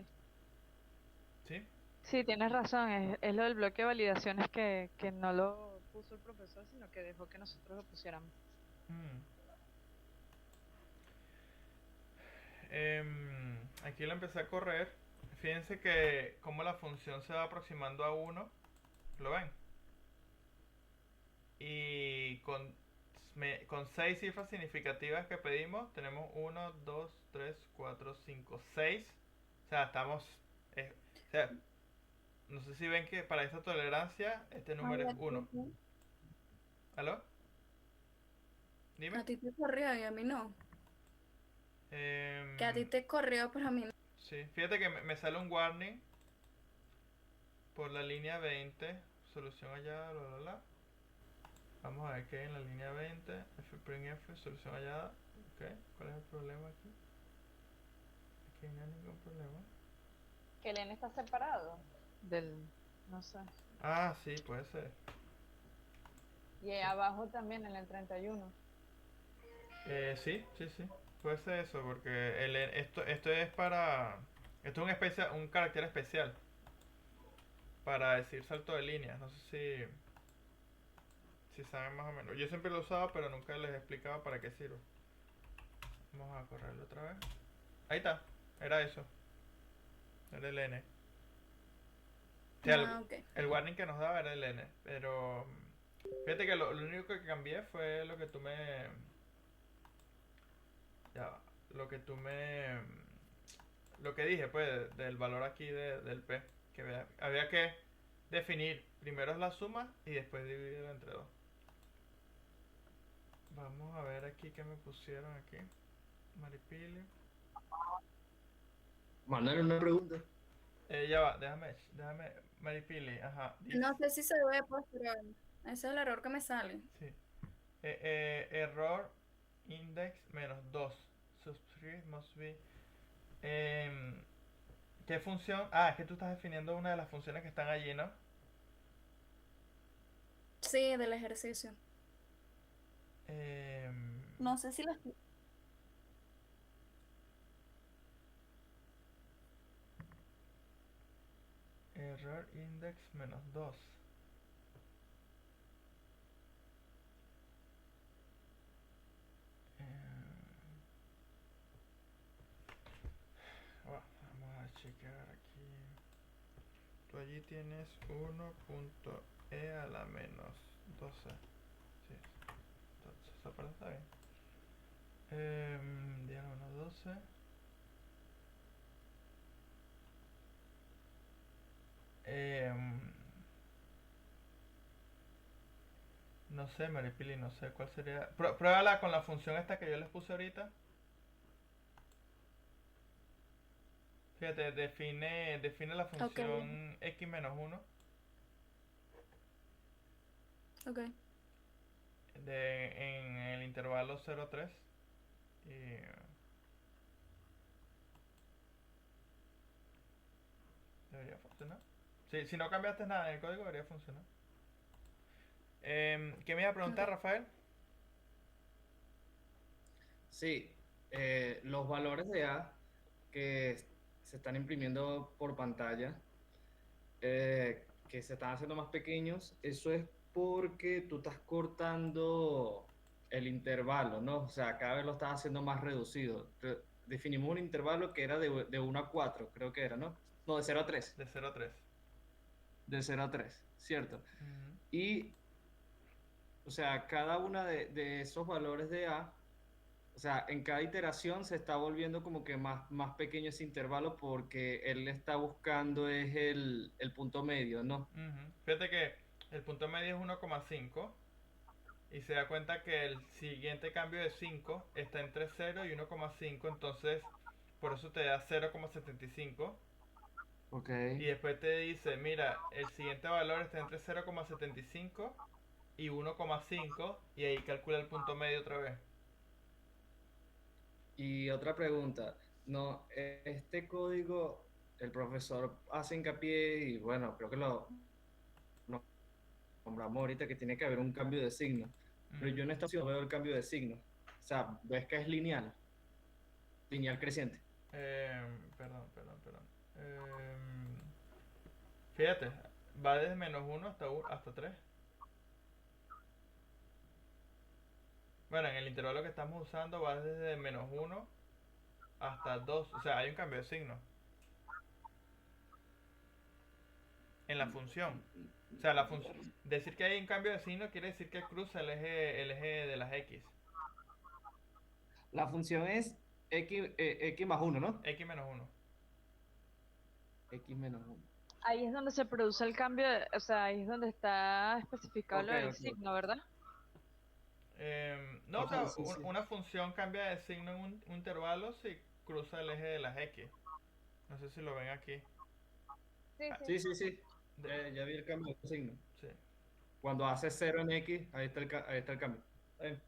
¿Sí? Sí, tienes razón, es lo del bloque de validaciones que no lo puso el profesor, sino que dejó que nosotros lo pusiéramos. Mm. Aquí lo empecé a correr. Fíjense que como la función se va aproximando a 1, ¿lo ven? Y con 6 cifras significativas que pedimos, tenemos 1, 2, 3, 4, 5, 6. O sea, estamos... o sea, no sé si ven que para esta tolerancia este número es 1. ¿Aló? Dime. A ti te corrió y a mí no. Em, Que a ti te corrió, pero a mí no. sí, fíjate que me sale un warning por la línea 20. Solución allá, bla, bla, bla. Vamos a ver qué hay en la línea 20. F', solución hallada. Ok, ¿cuál es el problema aquí? Aquí no hay ningún problema. Que el n está separado del... no sé. Ah, sí, puede ser. Y abajo también en el 31. Sí. Puede ser eso, porque esto es para... Esto es un carácter especial. Para decir salto de líneas. No sé si saben más o menos. Yo siempre lo usaba, pero nunca les explicaba para qué sirve. Vamos a correrlo otra vez. Ahí está. Era eso. Era el N. O sea, Ok. el warning que nos daba era el N. Pero fíjate que lo único que cambié fue lo que tú me... Ya va. Lo que tú me... Lo que dije, pues, del valor aquí del P. Que había que definir primero la suma y después dividirla entre 2. Vamos a ver aquí qué me pusieron aquí. Maripili. Mandar una pregunta. Ya va, déjame. Maripili, ajá. No sé si se ve, pues, pero ese es el error que me sale. Sí. Error index menos 2. Subscript must be. ¿Qué función? Ah, es que tú estás definiendo una de las funciones que están allí, ¿no? Sí, del ejercicio. Em, No sé si las... Error index menos 2. Vamos a chequear aquí. Tú allí tienes 1.e a la menos 12. Sí, entonces esa parte está bien. Día menos 12. No sé, Maripili, no sé cuál sería. Pruébala con la función esta que yo les puse ahorita. Fíjate, define la función x menos 1 Ok. en el intervalo 0,3 y debería funcionar. Si no cambiaste nada en el código, debería funcionar. ¿Qué me iba a preguntar, Ok. Rafael? Sí, los valores de A que se están imprimiendo por pantalla, que se están haciendo más pequeños, eso es porque tú estás cortando el intervalo, ¿no? O sea, cada vez lo estás haciendo más reducido. Definimos un intervalo que era de 1 a 4, creo que era, ¿no? No, de 0 a 3. De 0 a 3. De 0 a 3, ¿cierto? Ujú. Y, o sea, cada una de esos valores de A, o sea, en cada iteración se está volviendo como que más pequeño ese intervalo porque él está buscando es el punto medio, ¿no? Ujú. Fíjate que el punto medio es 1,5 y se da cuenta que el siguiente cambio de 5 está entre 0 y 1,5, entonces por eso te da 0,75 Ok. y después te dice, mira, el siguiente valor está entre 0,75 y 1,5 y ahí calcula el punto medio otra vez. Y otra pregunta, no, este código, el profesor hace hincapié y bueno, creo que lo nombramos ahorita que tiene que haber un cambio de signo, pero yo en esta opción veo el cambio de signo. O sea, ves que es lineal creciente. Perdón. Fíjate, va desde -1 hasta 3. Bueno, en el intervalo que estamos usando va desde -1 hasta 2. O sea, hay un cambio de signo en la función. O sea, decir que hay un cambio de signo quiere decir que cruza el eje de las X. La función es x más 1, ¿no? X menos 1. X menos 1. Ahí es donde se produce el cambio, o sea, ahí es donde está especificado Ok, lo del ok. signo, ¿verdad? No, o Ok, sea, sí, sí. una función cambia de signo en un intervalo si cruza el eje de las X. No sé si lo ven aquí. Sí, Ah, sí. Sí. de- Ya vi el cambio de signo. sí. Cuando hace 0 en X, ahí está el cambio. Está bien.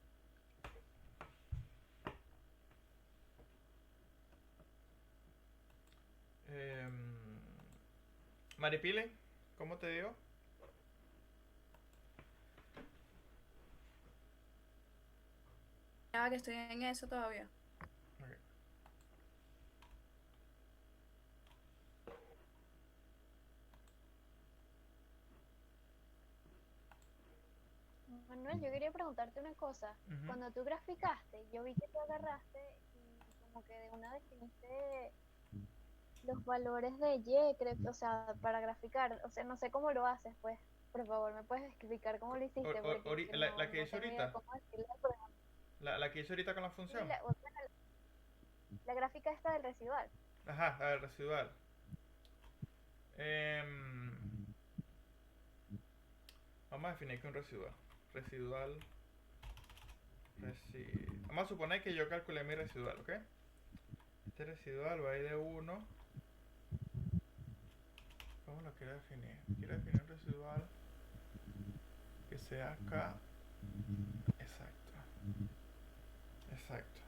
Maripile, ¿cómo te digo? Ya que estoy en eso todavía. Ok. Manuel, yo quería preguntarte una cosa. Ujú. Cuando tú graficaste, yo vi que tú agarraste y como que de una definiste los valores de Y, creo, o sea, para graficar. O sea, no sé cómo lo haces, pues. Por favor, ¿me puedes explicar cómo lo hiciste? Porque es que La que no hice tengo idea de ahorita. cómo decirlo. Por ejemplo, La que hice ahorita con la sí, función. la gráfica esta del residual. Ajá, la del residual. Em, Vamos a definir que un residual. Vamos a suponer que yo calculé mi residual, ¿ok? Este residual va a ir de 1. ¿Cómo lo quiero definir? Quiero definir un residual que sea acá. Exacto.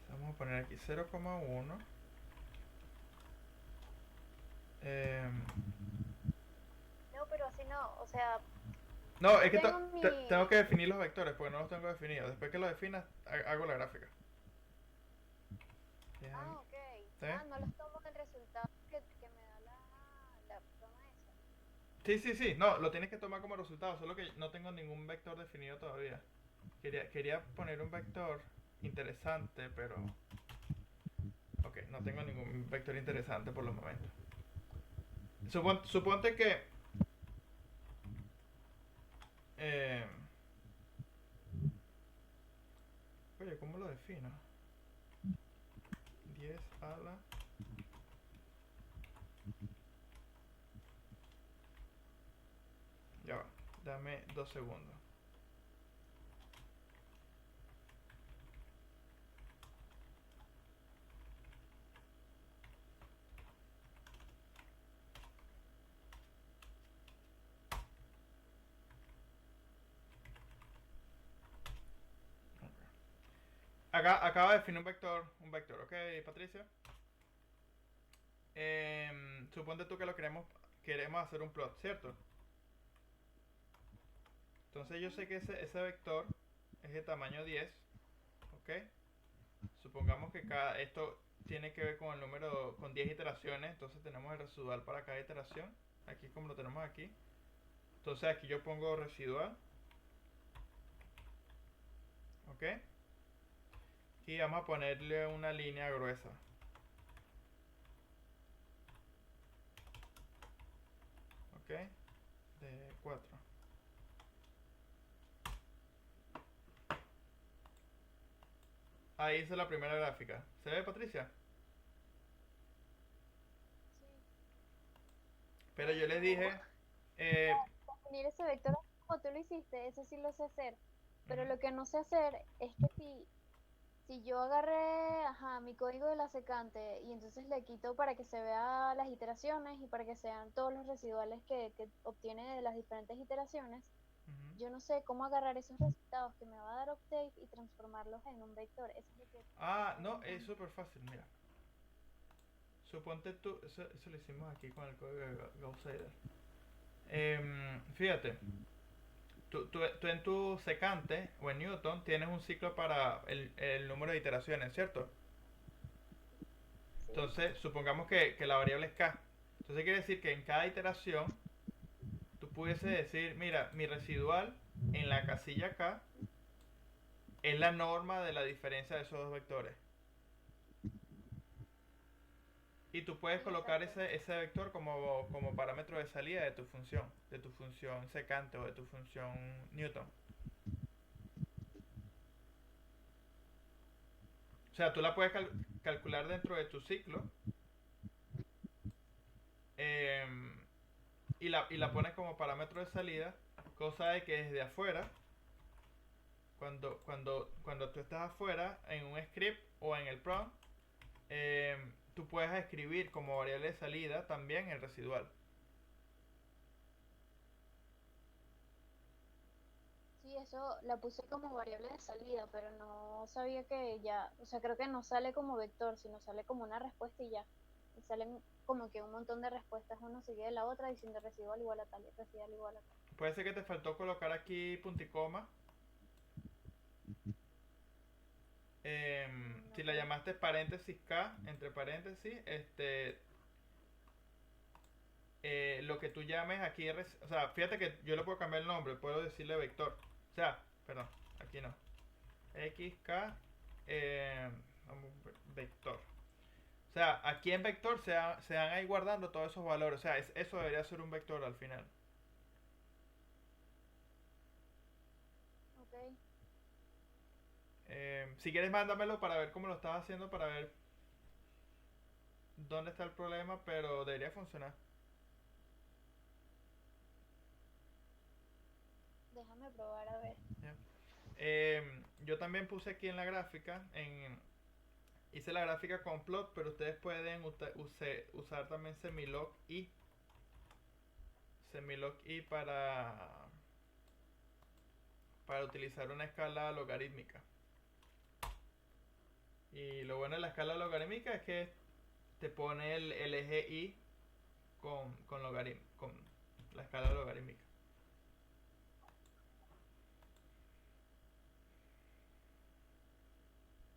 Vamos a poner aquí 0,1. No, pero así no. O sea, No, es que tengo mi... tengo que definir los vectores porque no los tengo definidos. Después que los definas, hago la gráfica. Ah, ok. ¿Sí? Ah, no los tomo del resultado que me da la toma esa. Sí. No, lo tienes que tomar como resultado. Solo que no tengo ningún vector definido todavía. Quería poner un vector interesante, pero... Ok, no tengo ningún vector interesante por los momentos. Suponte que... eh, Oye, ¿cómo lo defino? 10 a la... Ya va, dame 2 segundos. Acaba de definir un vector, ¿ok, Patricia? Suponte tú que queremos hacer un plot, ¿cierto? Entonces yo sé que ese vector es de tamaño 10, ¿ok? Supongamos que esto tiene que ver con el número, con 10 iteraciones, entonces tenemos el residual para cada iteración, aquí como lo tenemos aquí. Entonces aquí yo pongo residual, ¿ok? Y vamos a ponerle una línea gruesa. ¿Ok? De 4. Ahí hice la primera gráfica. ¿Se ve, Patricia? Sí. Pero yo les dije... eh, Definir ese vector como tú lo hiciste, eso sí lo sé hacer. Pero ujú, lo que no sé hacer es que si yo agarré, ajá, mi código de la secante y entonces le quito para que se vea las iteraciones y para que sean todos los residuales que obtiene de las diferentes iteraciones, Ujú. Yo no sé cómo agarrar esos resultados que me va a dar Octave y transformarlos en un vector. Eso es lo que Ah, no no, es entiendo. súper fácil, mira. Suponte tú, eso lo hicimos aquí con el código de Gauss Seidel. Fíjate, tú en tu secante o en Newton tienes un ciclo para el número de iteraciones, ¿cierto? ¿Sí? Entonces, supongamos que la variable es k. Entonces quiere decir que en cada iteración tú pudiese decir, mira, mi residual en la casilla k es la norma de la diferencia de esos dos vectores. Y tú puedes Sí, colocar exacto. ese vector como parámetro de salida de tu función secante o de tu función Newton. O sea, tú la puedes calcular dentro de tu ciclo em, y la pones como parámetro de salida, cosa de que desde afuera, cuando tú estás afuera en un script o en el prompt, tú puedes escribir como variable de salida también el residual. Sí, eso la puse como variable de salida, pero no sabía que ya, o sea, creo que no sale como vector, sino sale como una respuesta y ya. Y salen como que un montón de respuestas, una seguida de la otra, diciendo residual igual a tal y residual igual a tal. Puede ser que te faltó colocar aquí punto y coma. Si Ok, la llamaste paréntesis K, entre paréntesis, lo que tú llames aquí, o sea, fíjate que yo le puedo cambiar el nombre, puedo decirle vector. O sea, perdón, aquí no. XK, vector. O sea, aquí en vector se van ahí guardando todos esos valores. O sea, eso debería ser un vector al final. ok, Si quieres, mándamelo para ver cómo lo estás haciendo, para ver dónde está el problema, pero debería funcionar. déjame probar a ver. ¿Ya? Yo también puse aquí en la gráfica, hice la gráfica con plot, pero ustedes pueden usar también Semilog I para utilizar una escala logarítmica. Y lo bueno de la escala logarítmica es que te pone el eje Y con la escala logarítmica.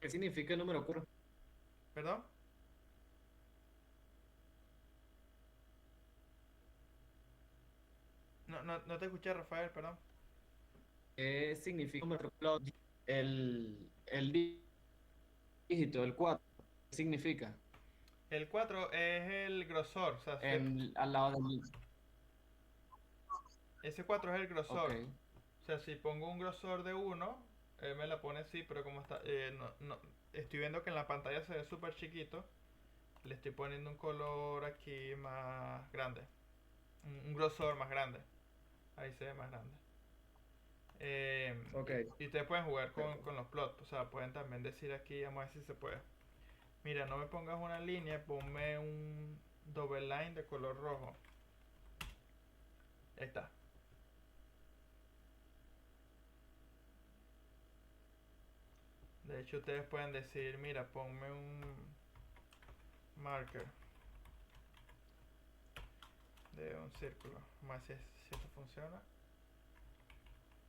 ¿Qué significa el número 4? ¿Perdón? No te escuché, Rafael, perdón. ¿Qué significa el número plot? El dígito, el 4. ¿Qué significa? El 4 es el grosor, o sea, Al lado del... ese 4 es el Ok. grosor. O sea, si pongo un grosor de 1, él me la pone así, pero como está, estoy viendo que en la pantalla se ve súper chiquito, le estoy poniendo un color aquí más grande, un grosor más grande, ahí se ve más grande. Ok. Y ustedes pueden jugar con los plots, o sea, pueden también decir aquí, vamos a ver si se puede. Mira, no me pongas una línea, ponme un double line de color rojo. Ahí está. De hecho, ustedes pueden decir, mira, ponme un marker de un círculo. Más si esto funciona.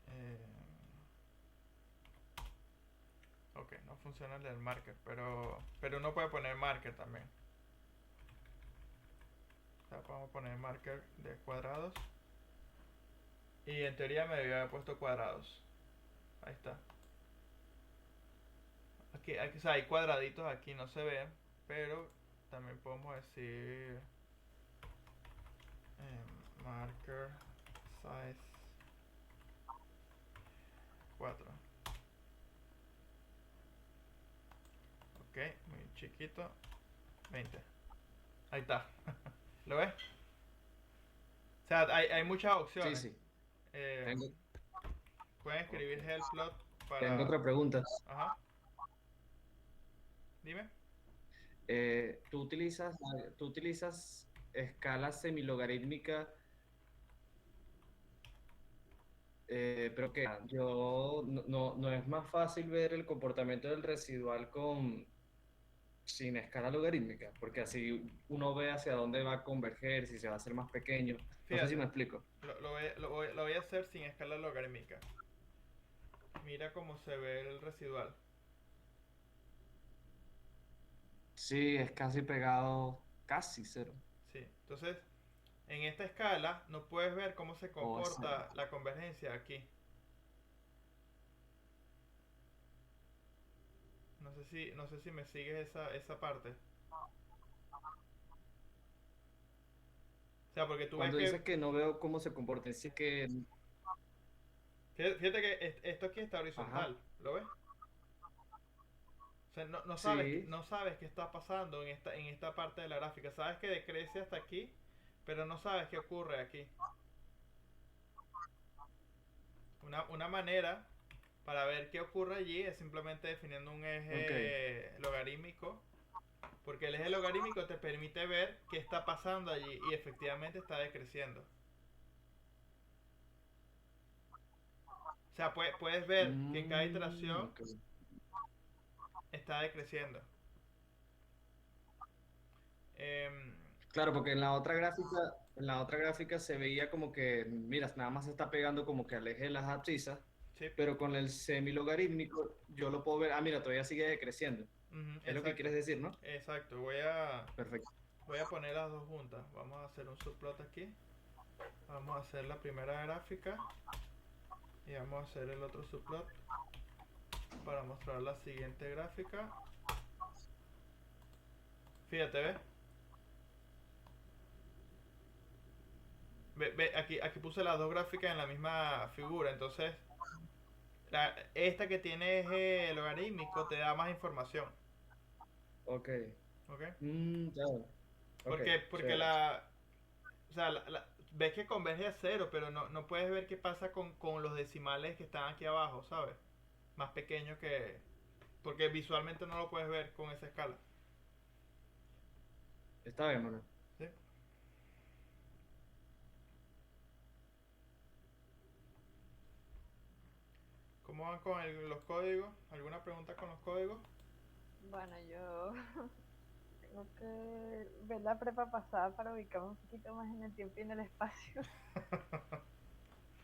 Eh, ok, no funciona el del marker, pero uno puede poner marker también. O sea, podemos poner marker de cuadrados. Y en teoría me debía haber puesto cuadrados. Ahí está. Aquí, o sea, hay cuadraditos aquí, no se ven, pero también podemos decir marker size 4. Ok, muy chiquito. 20. Ahí está. ¿Lo ves? O sea, hay muchas Sí, opciones. sí. Eh, Tengo, pueden escribir helplot tengo para... otra pregunta. Ajá, dime. ¿Tú utilizas escala semilogarítmica pero que yo no es más fácil ver el comportamiento del residual sin escala logarítmica, porque así uno ve hacia dónde va a converger, si se va a hacer más pequeño. No sé si me Fíjate, explico. lo voy a hacer sin escala logarítmica. Mira cómo se ve el residual. Sí, es casi pegado, casi cero. Sí, entonces en esta escala no puedes ver cómo se O cero. comporta la convergencia aquí. No sé si me sigues esa parte. O sea, porque tú ves Cuando que, dices que no veo cómo se comporta, es que, fíjate que esto aquí está ajá, horizontal, ¿lo ves? O sea, sí, no sabes qué está pasando en esta parte de la gráfica. Sabes que decrece hasta aquí, pero no sabes qué ocurre aquí. Una manera para ver qué ocurre allí es simplemente definiendo un ok. eje logarítmico, porque el eje logarítmico te permite ver qué está pasando allí y efectivamente está decreciendo. O sea, puedes ver que en cada iteración Ok. está decreciendo. Em, Claro, porque en la otra gráfica se veía como que, mira, nada más se está pegando como que al eje de las abscisas, sí, pero con el semilogarítmico yo lo puedo ver, mira, todavía sigue decreciendo. ujú, Es lo que exacto, quieres decir, ¿no? exacto. Perfecto. Voy a poner las dos juntas. Vamos a hacer un subplot aquí. Vamos a hacer la primera gráfica y vamos a hacer el otro subplot para mostrar la siguiente gráfica. Fíjate, ¿ves? Aquí puse las dos gráficas en la misma figura. Entonces, esta que tiene eje logarítmico te da más información. Ok. ¿Ok? Ya. Ok, Porque chévere. o sea, ves que converge a cero, pero no puedes ver qué pasa con los decimales que están aquí abajo, ¿sabes? Más pequeño que... Porque visualmente no lo puedes ver con esa escala. Está bien, Manuel. ¿Sí? ¿Cómo van con los códigos? ¿Alguna pregunta con los códigos? Bueno, yo tengo que ver la prepa pasada para ubicarme un poquito más en el tiempo y en el espacio.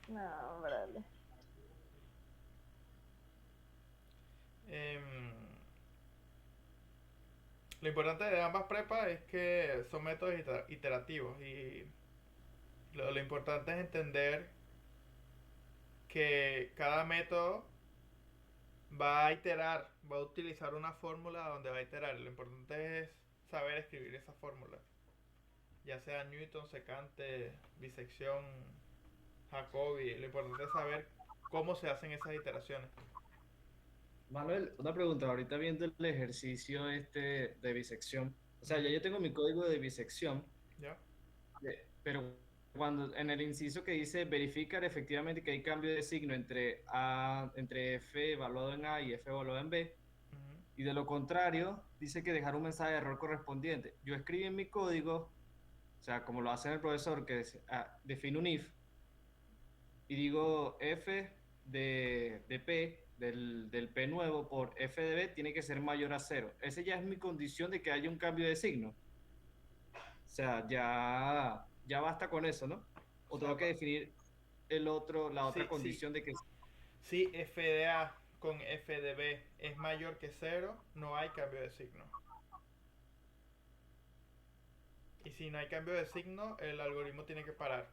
No, vale. Em, lo importante de ambas prepas es que son métodos iterativos y lo importante es entender que cada método va a iterar, va a utilizar una fórmula donde va a iterar. Lo importante es saber escribir esa fórmula, ya sea Newton, secante, bisección, Jacobi. Lo importante es saber cómo se hacen esas iteraciones. Manuel, una pregunta. Ahorita viendo el ejercicio este de bisección, o sea, ya Ujú. yo tengo mi código de bisección, ¿Ya? pero cuando en el inciso que dice verificar efectivamente que hay cambio de signo entre f evaluado en A y f evaluado en B, Ujú. y de lo contrario, dice que dejar un mensaje de error correspondiente. Yo escribí en mi código, o sea, como lo hace el profesor, que define un if, y digo f de p, del p nuevo por f de b tiene que ser mayor a cero. Ese ya es mi condición de que haya un cambio de signo. O sea, ya basta con eso, ¿no? O O sea, tengo que definir la otra sí, condición de que... si f de A con f de B es mayor que cero, no hay cambio de signo. Y si no hay cambio de signo, el algoritmo tiene que parar.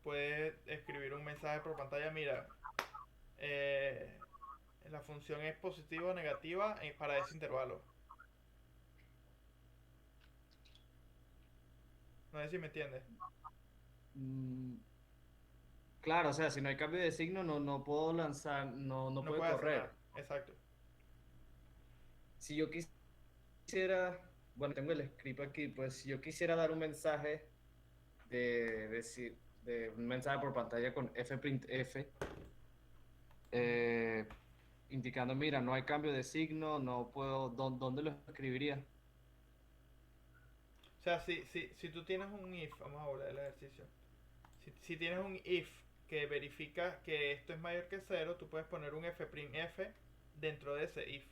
Puedes escribir un mensaje por pantalla, mira, eh, la función es positiva o negativa para ese intervalo. No sé si me entiendes. mm, claro, o sea, si no hay cambio de signo, no puedo lanzar, no No puede puedes hacer nada. correr. Exacto. Si yo quisiera, bueno, tengo el script aquí, pues si yo quisiera dar un mensaje de un mensaje por pantalla con fprintf, eh, indicando, mira, no hay cambio de signo, no puedo, ¿dónde lo escribiría? O sea, si tú tienes un if, vamos a volver al ejercicio. Si tienes un if que verifica que esto es mayor que 0, tú puedes poner un f'f dentro de ese if.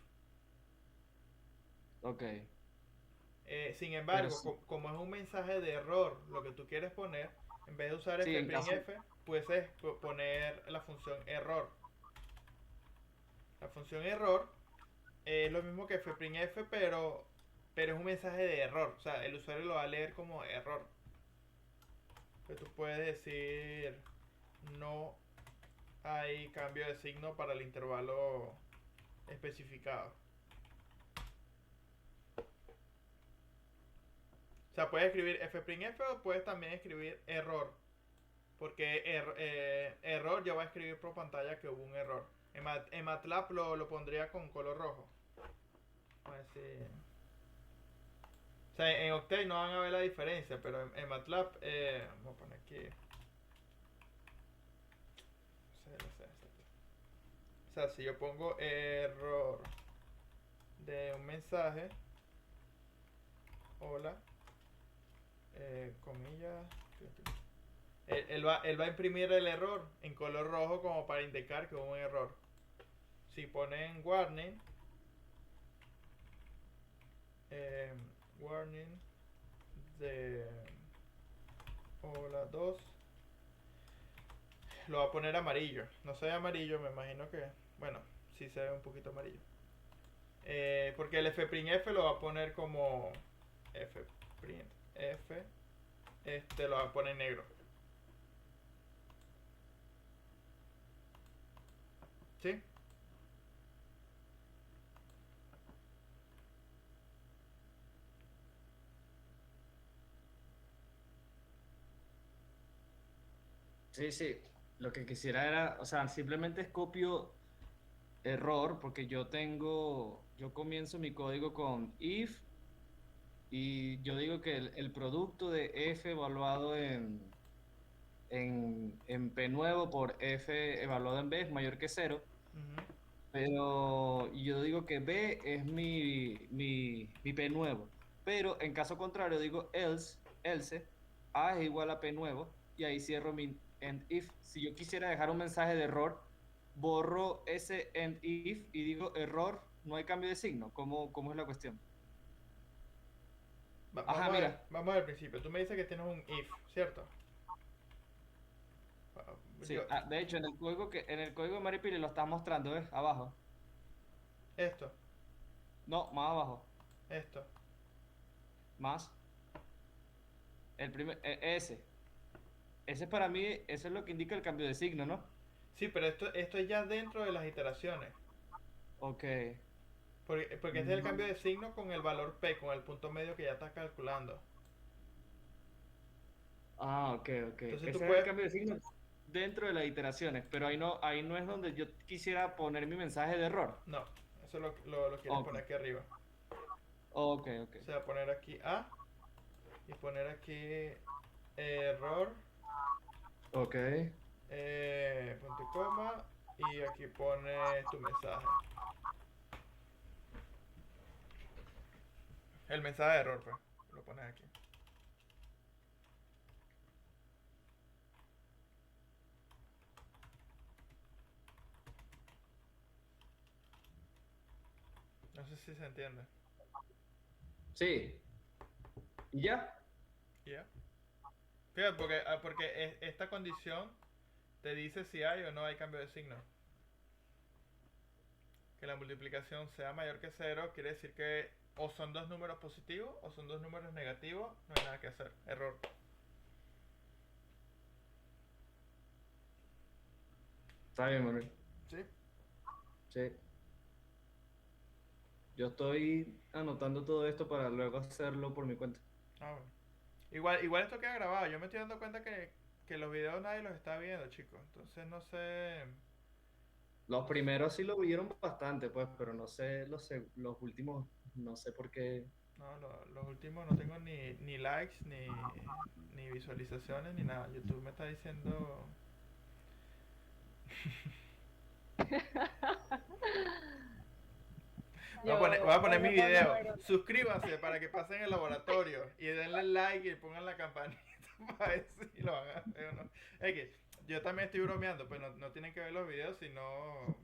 Ok. Sin embargo, Pero sí. como es un mensaje de error lo que tú quieres poner, en vez de usar Sí, en caso. f'f, puedes poner la función error. La función error es lo mismo que f'f, pero es un mensaje de error. O sea, el usuario lo va a leer como error. Entonces tú puedes decir no hay cambio de signo para el intervalo especificado. O sea, puedes escribir f'f o puedes también escribir error. Porque error ya va a escribir por pantalla que hubo un error. En MATLAB lo pondría con color rojo. A ver si... O sea, en Octave no van a ver la diferencia, pero en MATLAB, vamos a poner aquí. O sea, si yo pongo error de un mensaje, hola, comillas, él va a imprimir el error en color rojo como para indicar que hubo un error. Si ponen warning, warning de hola 2, lo va a poner amarillo. No se ve amarillo, me imagino que, bueno, sí se ve un poquito amarillo. Porque el f'f lo va a poner como f'print f, lo va a poner negro. ¿Sí? Sí, sí. Lo que quisiera era, o sea, simplemente es copio error, porque yo comienzo mi código con if y yo digo que el producto de f evaluado en p nuevo por f evaluado en b es mayor que 0, Ujú. pero yo digo que b es mi p nuevo. Pero en caso contrario digo else, a es igual a p nuevo y ahí cierro mi end if. Si yo quisiera dejar un mensaje de error, borro ese end if y digo error, no hay cambio de signo. ¿Cómo es la cuestión? Ajá, mira. Vamos al principio. Tú me dices que tienes un if, ¿cierto? Sí, de hecho, en el código de Maripili lo estás mostrando, ¿ves? Abajo. Esto, No, más abajo. esto. Más. El primer, ese. Ese para mí, eso es lo que indica el cambio de signo, ¿no? Sí, pero esto es ya dentro de las iteraciones. Ok. Porque este es el cambio de signo con el valor P, con el punto medio que ya estás calculando. Ah, ok. Entonces Ese tú es el puedes... cambio de signo dentro de las iteraciones, pero ahí no es donde yo quisiera poner mi mensaje de error. No, eso lo quieres Ok. poner aquí arriba. Ok. O sea, poner aquí A y poner aquí error, Ok. punto y coma, y aquí pones tu mensaje. El mensaje de error, pues, lo pones aquí. No sé si se entiende. Sí. ¿Y ya? ¿Ya? Fíjate, porque esta condición te dice si hay o no hay cambio de signo. Que la multiplicación sea mayor que 0 quiere decir que o son dos números positivos o son dos números negativos, no hay nada que hacer, error. Está bien, Manuel. ¿Sí? Sí. Yo estoy anotando todo esto para luego hacerlo por mi cuenta. Ah, bueno. Igual esto queda grabado, yo me estoy dando cuenta que los videos nadie los está viendo, chicos, entonces no sé... Los primeros sí lo vieron bastante, pues, pero no sé, los últimos, no sé por qué. No, los últimos no tengo ni likes, ni visualizaciones, ni nada. YouTube me está diciendo... Voy a poner mi video. Suscríbanse para que pasen el laboratorio y denle like y pongan la campanita para ver si lo van a hacer o no. yo también estoy bromeando, pues no tienen que ver los videos, sino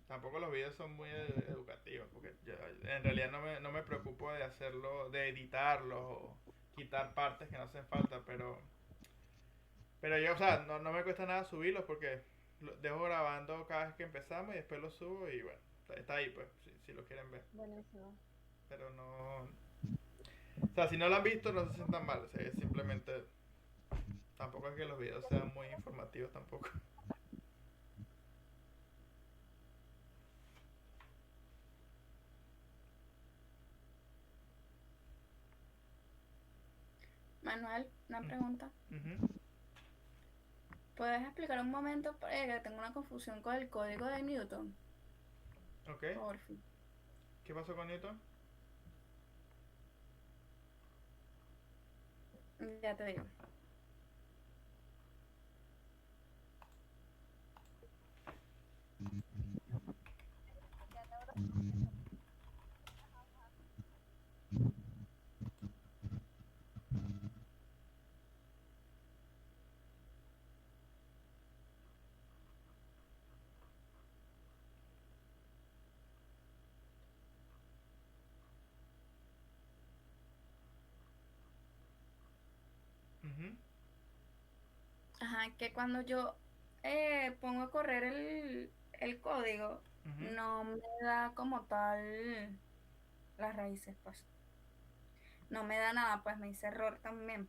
tampoco los videos son muy educativos, porque yo en realidad no me preocupo de hacerlo, de editarlos o quitar partes que no hacen falta, pero yo, o sea, no me cuesta nada subirlos porque lo dejo grabando cada vez que empezamos y después lo subo y bueno, está ahí pues, si lo quieren ver. Buenísimo. Pero no... O sea, si no lo han visto no se sientan mal, o sea, es simplemente... Tampoco es que los videos sean muy informativos tampoco. Manuel, una pregunta. Ujú. ¿Puedes explicar un momento? Que tengo una confusión con el código de Newton. Ok, Por fin. ¿qué pasó con Newton? Ya te digo. Ujú. Ajá, que cuando yo pongo a correr el código, Ujú. no me da como tal las raíces, pues. No me da nada, pues me hice error también.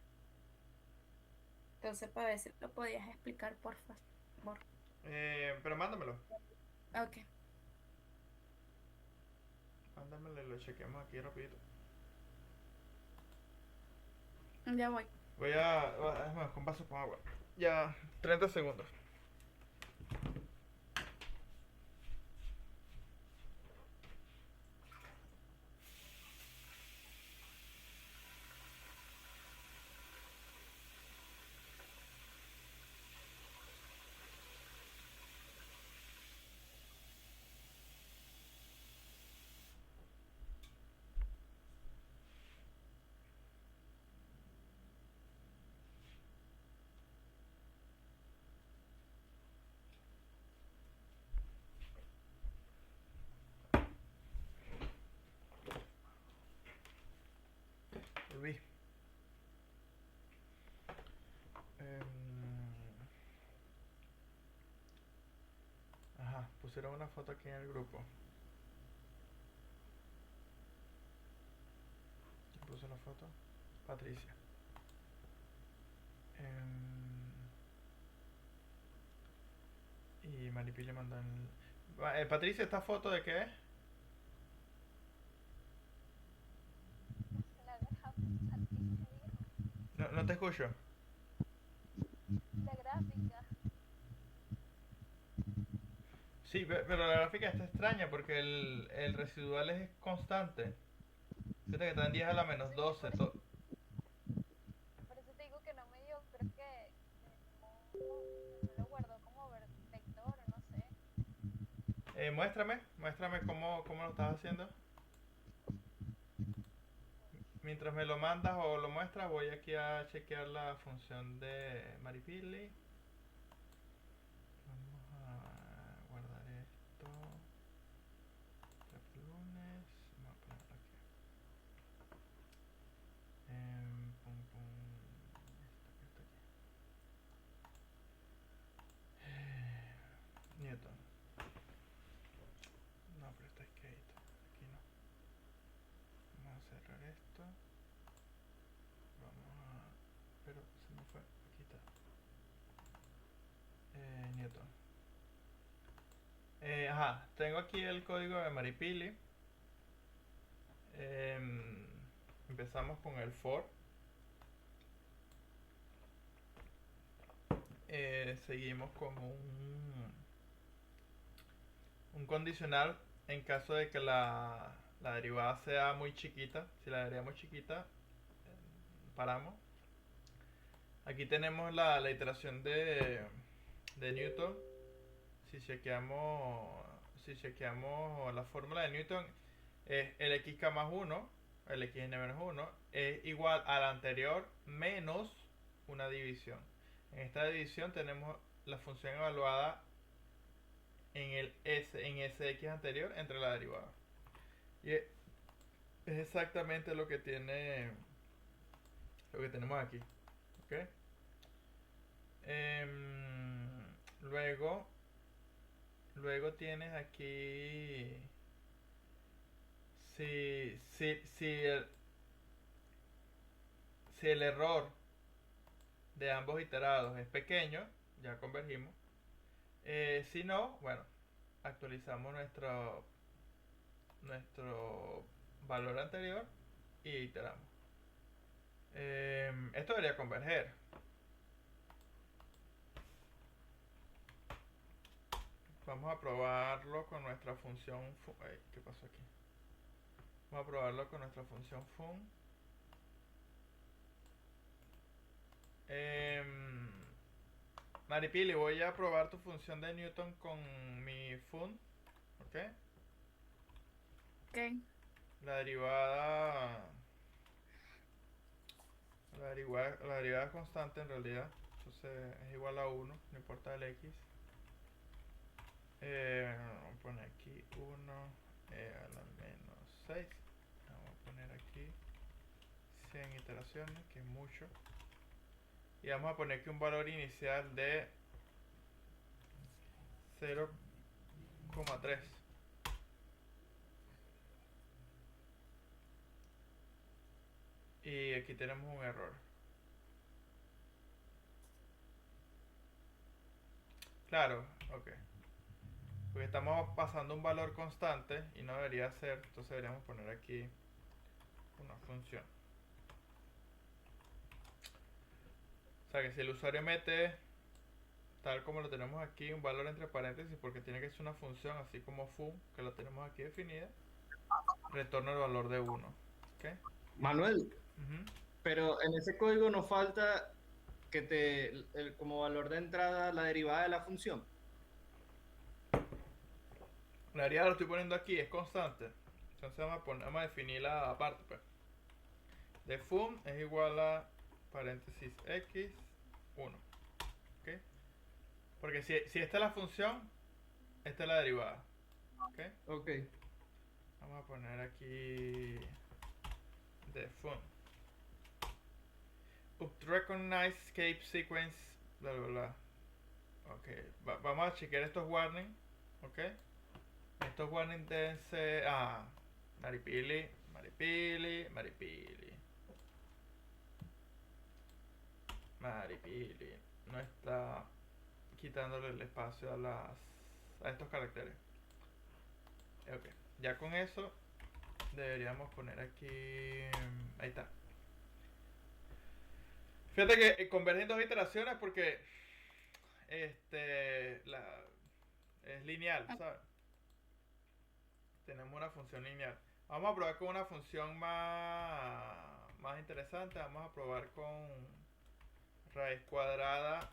Entonces, para ver si lo podías explicar, por favor. Pero mándamelo. Ok, Mándamelo y lo chequeamos aquí rapidito. ya voy. Voy a... Bueno, con vaso con agua. Ya, 30 segundos. Volví. Ajá, pusieron una foto aquí en el grupo. ¿Quién puso la foto? Patricia. Y Maripi le mandó Patricia, ¿esta foto de qué es? La gráfica, No te escucho. la gráfica. Sí, pero la gráfica está extraña porque el residual es constante. Fíjate que está en 10 a la menos Sí, 12. por eso te digo que no me dio, creo que no lo guardó como vector o no sé. Muéstrame cómo lo estás haciendo. Mientras me lo mandas o lo muestras, voy aquí a chequear la función de Maripili. Vamos a guardar esto. Rep lunes. Vamos a ponerlo aquí. Pum, pum. Esto aquí. Newton. No, pero esto es Kate. Aquí no. Vamos a cerrar esto. Vamos a... Pero se me fue. Aquí está. Newton. Ajá, tengo aquí el código de Maripili. Empezamos con el for. Seguimos con un condicional en caso de que la derivada sea muy chiquita. Si la derivada es muy chiquita, paramos. Aquí tenemos la iteración de Newton. Si chequeamos la fórmula de Newton, es el xk más 1, el xn menos 1, es igual a la anterior menos una división. En esta división tenemos la función evaluada en el en ese x anterior entre la derivada. Y es exactamente lo que tenemos aquí. ¿Ok? Luego tienes aquí si el error de ambos iterados es pequeño, ya convergimos. Si no, bueno, actualizamos nuestro valor anterior y iteramos. Esto debería converger. Vamos a probarlo con nuestra función ¿qué pasó aquí? Vamos a probarlo con nuestra función fun. Maripili, voy a probar tu función de Newton con mi fun. ¿Ok? Ok. La derivada es constante en realidad. Entonces es igual a 1, no importa el x. Vamos a poner aquí 1 a la menos 6. Vamos a poner aquí 100 iteraciones, que es mucho. Y vamos a poner aquí un valor inicial de 0,3. Y aquí tenemos un error. Claro, ok. Porque estamos pasando un valor constante y no debería ser, entonces deberíamos poner aquí una función. O sea que si el usuario mete, tal como lo tenemos aquí, un valor entre paréntesis, porque tiene que ser una función así como fun, que la tenemos aquí definida, retorna el valor de 1. ¿Ok? Manuel, Ujú. pero en ese código nos falta que como valor de entrada la derivada de la función. La derivada lo estoy poniendo aquí, es constante. Entonces vamos a definirla aparte, pues. De fun es igual a paréntesis x 1. ¿Ok? Porque si esta es la función, esta es la derivada. ¿Ok? Ok. Vamos a poner aquí de fun. Up to recognize escape sequence, bla bla bla. Ok, vamos a chequear estos warnings. Ok, estos warnings deben ser. Maripili. No está quitándole el espacio a estos caracteres. Ok, ya con eso deberíamos poner aquí. Ahí está. Fíjate que convergen dos iteraciones porque es lineal, ¿sabes? Tenemos una función lineal. Vamos a probar con una función más interesante. Vamos a probar con raíz cuadrada.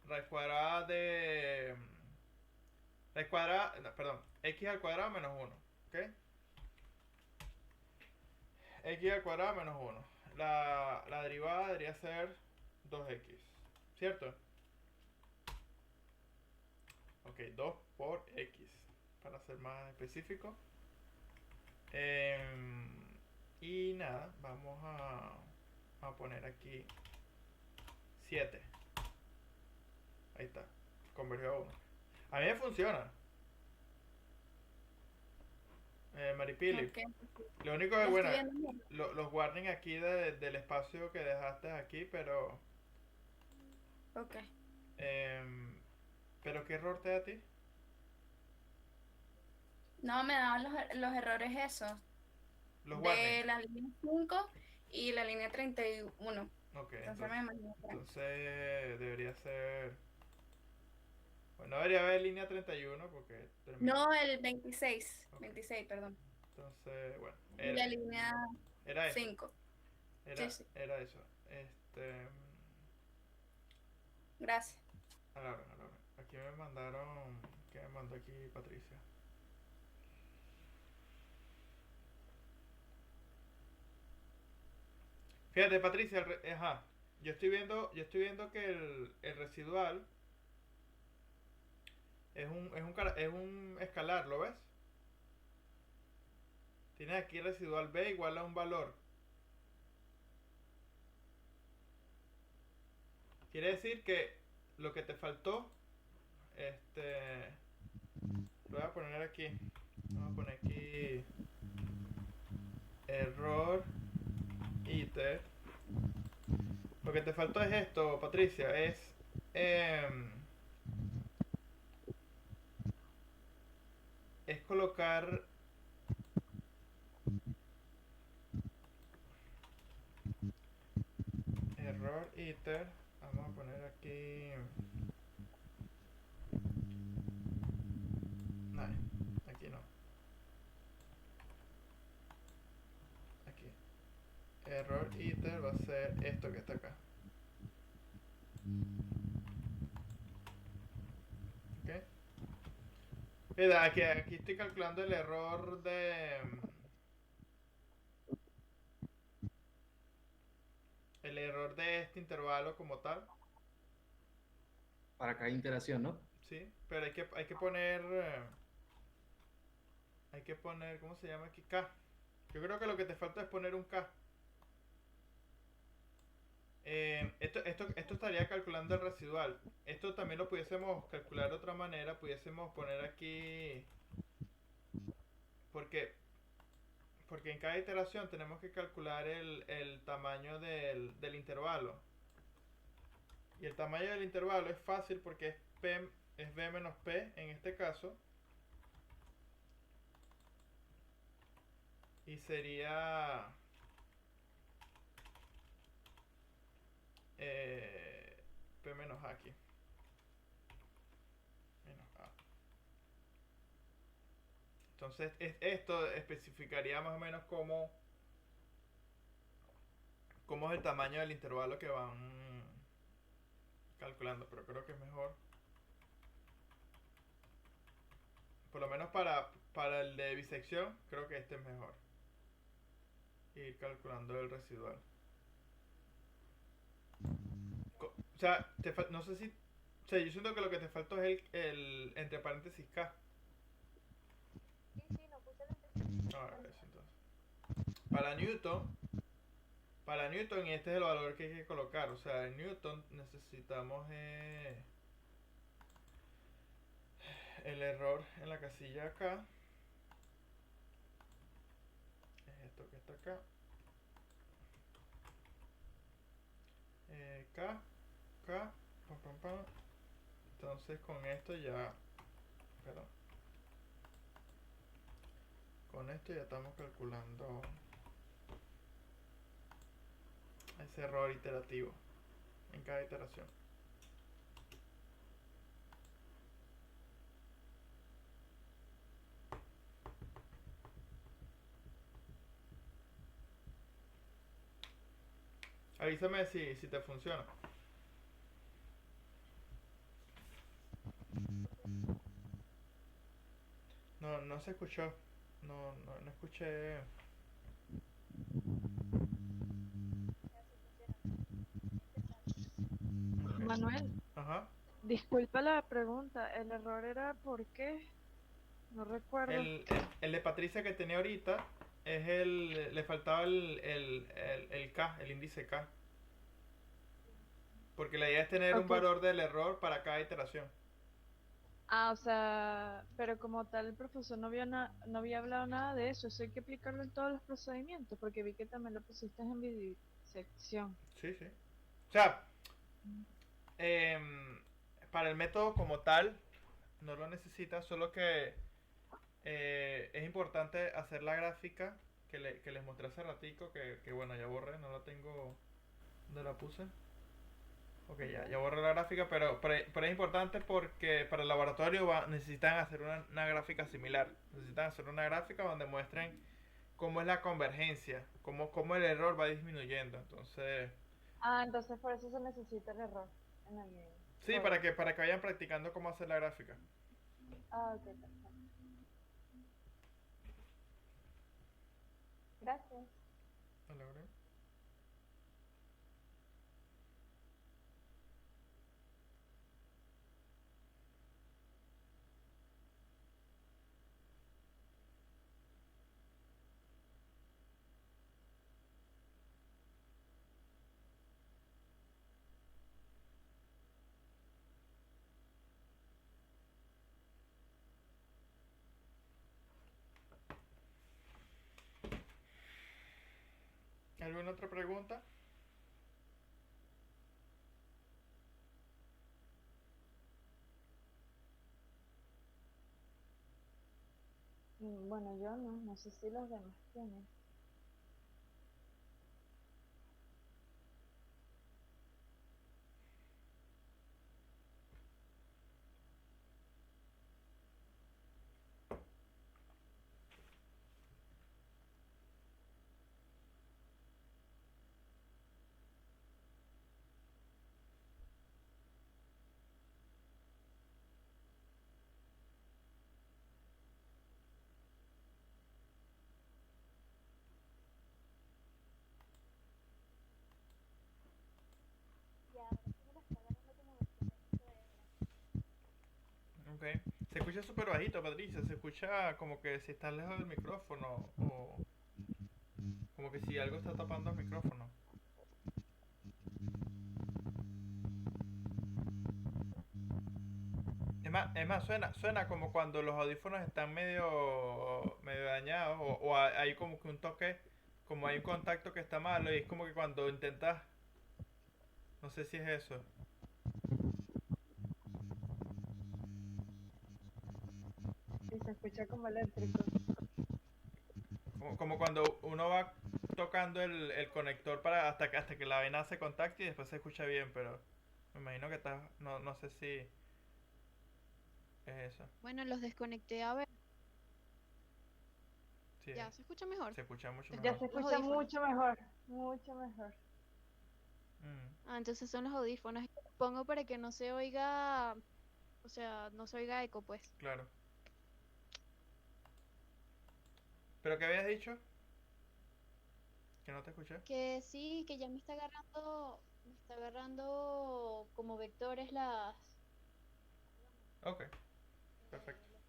Raíz cuadrada de. Raíz cuadrada. No, perdón. X al cuadrado menos 1. ¿Ok? X al cuadrado menos 1. La derivada debería ser 2x. ¿Cierto? Ok, 2 por x. Para ser más específico. Y nada, vamos a poner aquí 7. Ahí está. Convergió a 1. A mí me funciona. Maripili. Ok. Lo único Lo que, estoy bueno, viendo bien. los warnings aquí del espacio que dejaste aquí, pero. Ok. ¿Pero qué error te da a ti? No, me daban los errores esos. Los De warnings. la línea 5 y la línea 31. Ok, Entonces me imagino que. entonces debería ser. Bueno, no debería haber línea 31 porque termina. No, el 26. Ok. 26, perdón. Entonces, bueno, Y la línea era eso. 5. Era, Sí. era eso. Gracias. A la hora. Aquí me mandaron. ¿Qué me mandó aquí Patricia? Fíjate, Patricia, ajá. Yo estoy viendo que el residual Es un escalar, ¿lo ves? Tienes aquí residual b igual a un valor. Quiere decir que lo que te faltó, lo voy a poner aquí. Vamos a poner aquí error iter. Lo que te faltó es esto, Patricia, em, es colocar error iter. Vamos a poner aquí. No, aquí no. Aquí. Error iter va a ser esto que está acá. ¿Ok? Mira, aquí estoy calculando el error de... El error de este intervalo como tal. Para cada iteración, ¿no? Sí, pero hay que poner... hay que poner, ¿cómo se llama aquí? K. Yo creo que lo que te falta es poner un K. Esto estaría calculando el residual. Esto también lo pudiésemos calcular de otra manera. Pudiésemos poner aquí... Porque en cada iteración tenemos que calcular el tamaño del intervalo. Y el tamaño del intervalo es fácil porque es b menos p en este caso. Y sería p menos a aquí. Menos a. Entonces esto especificaría más o menos cómo es el tamaño del intervalo que van calculando. Pero creo que es mejor, por lo menos para el de bisección, creo que este es mejor. Ir calculando el residual. O sea, no sé si... O sea, yo siento que lo que te faltó es el entre paréntesis K. Sí, no puse el entre. Ahora eso entonces. Para Newton, y este es el valor que hay que colocar. O sea, en Newton necesitamos el error en la casilla acá. Es esto que está acá. K, K, pam, pam, pam. Entonces con esto ya... Perdón. Con esto ya estamos calculando ese error iterativo en cada iteración. Avísame si te funciona. No se escuchó. No escuché. Ok. Manuel, Ajá. disculpa la pregunta, el error era ¿por qué? No recuerdo. El de Patricia que tenía ahorita le faltaba el K, el índice K. Porque la idea es tener un Ok. valor del error para cada iteración. Ah, o sea, pero como tal el profesor no había hablado nada de eso, eso hay que aplicarlo en todos los procedimientos, porque vi que también lo pusiste en bisección. Sí, sí. O sea, para el método como tal, no lo necesitas, solo que es importante hacer la gráfica que les mostré hace ratico, que bueno, ya borré, no la tengo donde la puse. Ok, ya borré la gráfica, pero es importante porque para el laboratorio necesitan hacer una gráfica similar. Necesitan hacer una gráfica donde muestren cómo es la convergencia, cómo el error va disminuyendo. Entonces, Ah, entonces por eso se necesita el error en el sí, código. para que vayan practicando cómo hacer la gráfica. Ah, ok, perfecto. Gracias. ¿No logré? ¿Alguna otra pregunta? Bueno, yo no sé si los demás tienen. Y ahora sí me lo está agarrando como vector Ok. Se escucha súper bajito, Patricia. Se escucha como que si estás lejos del micrófono o como que si algo está tapando el micrófono. Es más, suena como cuando los audífonos están medio dañados o hay como que un toque, como hay un contacto que está malo y es como que cuando intentas, no sé si es eso. Y se escucha como eléctrico. Como cuando uno va tocando el conector para hasta que la vaina hace contacto y después se escucha bien, pero me imagino que está, no sé si es eso. Bueno, los desconecté a ver. Sí, Ya, ¿se escucha mejor? se escucha mucho Ya mejor. se Los escucha audífonos. mucho mejor, mucho mejor. Mm, Ah, entonces son los audífonos. Pongo para que no se oiga, o sea, no se oiga eco, pues. claro. ¿Pero qué habías dicho? Que no te escuché. Que sí, que ya me está agarrando como vectores Ok, perfecto. las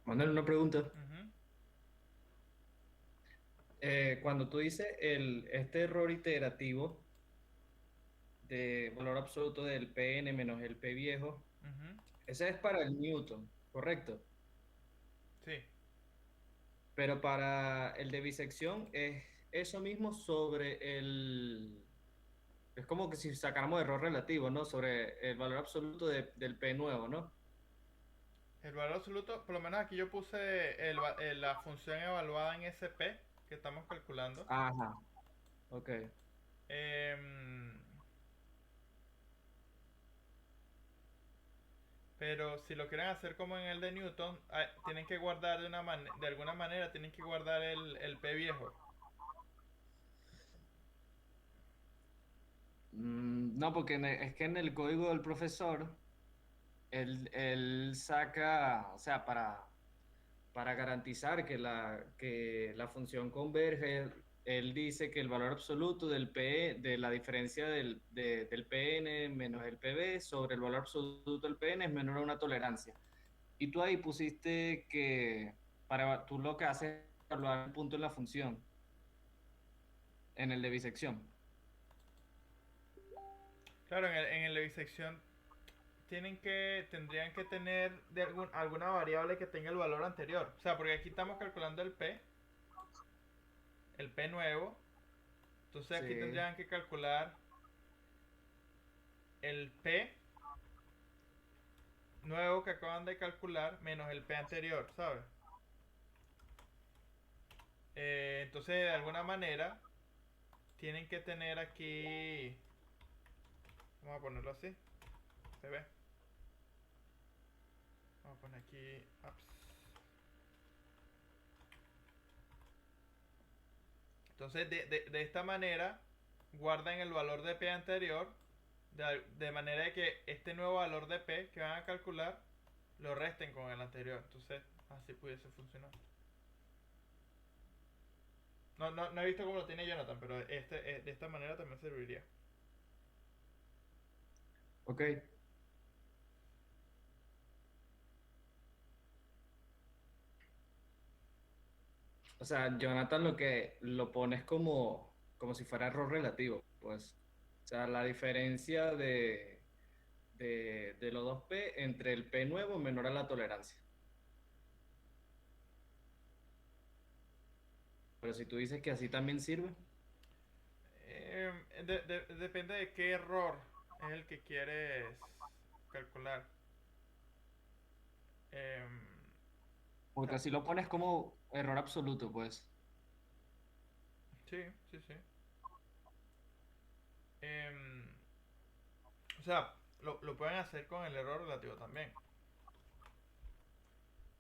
Manuel, una pregunta. Ujú. Cuando tú dices este error iterativo de valor absoluto del Pn menos el P viejo, Ujú. ese es para el Newton, ¿correcto? Sí, Pero para el de bisección es eso mismo sobre el... Es como que si sacáramos error relativo, ¿no? Sobre el valor absoluto del P nuevo, ¿no? el valor absoluto, por lo menos aquí yo puse la función evaluada en SP que estamos calculando. Ajá, ok. Em, pero si lo quieren hacer como en el de Newton, tienen que guardar de alguna manera, tienen que guardar el P viejo. No, porque es que en el código del profesor, él saca, o sea, para garantizar que la función converge, él dice que el valor absoluto de la diferencia del Pn menos el Pb sobre el valor absoluto del Pn es menor a una tolerancia. Y tú ahí pusiste que tú lo que haces es evaluar el punto en la función, en el de bisección. Claro, en la bisección tendrían que tener alguna variable que tenga el valor anterior. O sea, porque aquí estamos calculando el P nuevo. Entonces aquí Sí. tendrían que calcular el P nuevo que acaban de calcular menos el P anterior, ¿sabes? Entonces de alguna manera tienen que tener aquí, vamos a ponerlo así, se ve. Vamos a poner aquí apps. Entonces, de esta manera, guardan el valor de P anterior, de manera de que este nuevo valor de P que van a calcular, lo resten con el anterior. Entonces, así pudiese funcionar. No he visto cómo lo tiene Jonathan, pero de esta manera también serviría. Ok. O sea, Jonathan lo que lo pones como si fuera error relativo, pues. O sea, la diferencia de los dos P entre el P nuevo menor a la tolerancia. Pero si tú dices que así también sirve, Depende de qué error es el que quieres calcular. Em, porque así lo pones como error absoluto, pues. sí, sí, sí. Em, o sea, lo pueden hacer con el error relativo también.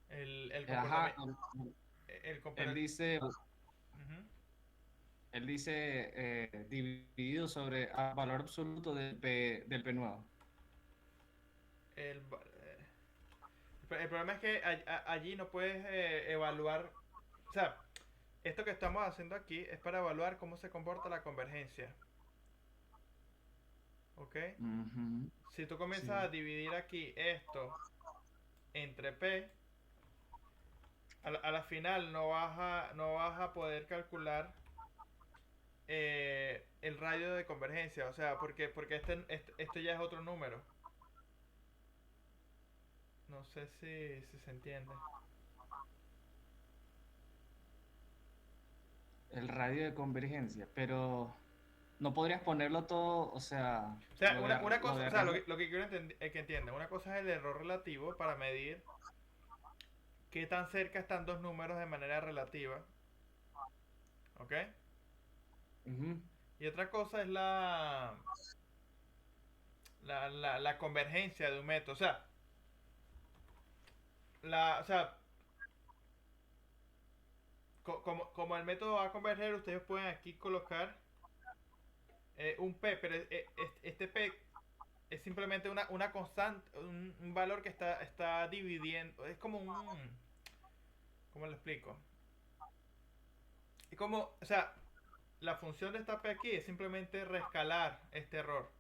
El Ajá, comportamiento. El él compara- dice, Ujú. él dice dividido sobre valor absoluto del P nuevo. El, va- eh, el problema es que allí no puedes evaluar. O sea, esto que estamos haciendo aquí es para evaluar cómo se comporta la convergencia. ¿Ok? Ujú, Si tú comienzas a sí. dividir aquí esto entre P, a la final no vas a poder calcular el radio de convergencia. O sea, porque esto ya es otro número. No sé si se entiende. El radio de convergencia, pero no podrías ponerlo todo, o sea, O sea, una lo cosa, de o sea, arriba. lo que quiero que entienda, una cosa es el error relativo para medir qué tan cerca están dos números de manera relativa, ¿ok? Ujú. Y otra cosa es la convergencia de un método. O sea, como el método va a converger, ustedes pueden aquí colocar un P, pero este P es simplemente una constante, un valor que está dividiendo. Es como un. ¿Cómo lo explico? Es como, o sea, la función de esta P aquí es simplemente reescalar este error.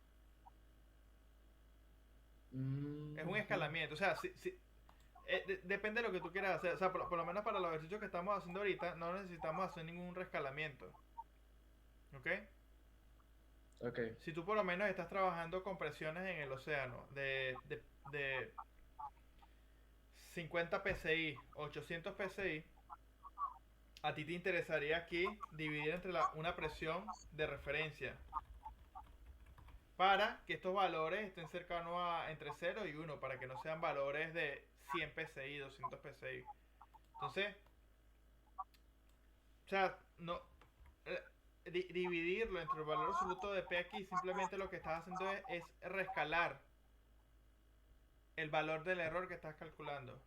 Es un Ujú. escalamiento. O sea, depende de lo que tú quieras hacer. O sea, por lo menos para los ejercicios que estamos haciendo ahorita, no necesitamos hacer ningún reescalamiento. ¿Ok? Ok. Si tú por lo menos estás trabajando con presiones en el océano de 50 psi, 800 psi, a ti te interesaría aquí dividir entre una presión de referencia para que estos valores estén cercanos a entre 0 y 1, para que no sean valores de 100 psi, 200 psi. Entonces, o sea, no, dividirlo entre el valor absoluto de P aquí, simplemente lo que estás haciendo es reescalar el valor del error que estás calculando.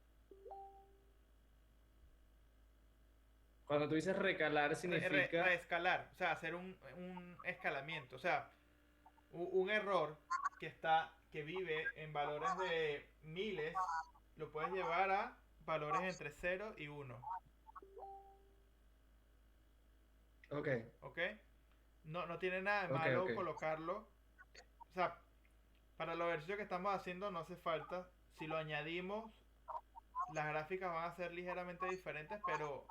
Cuando tú dices recalar significa, Reescalar, o sea, hacer un escalamiento. O sea, un error que vive en valores de miles, lo puedes llevar a valores entre 0 y 1. ok, ¿Ok? No tiene nada de ok, ok. malo colocarlo. O sea, para los ejercicios que estamos haciendo no hace falta. Si lo añadimos, las gráficas van a ser ligeramente diferentes, pero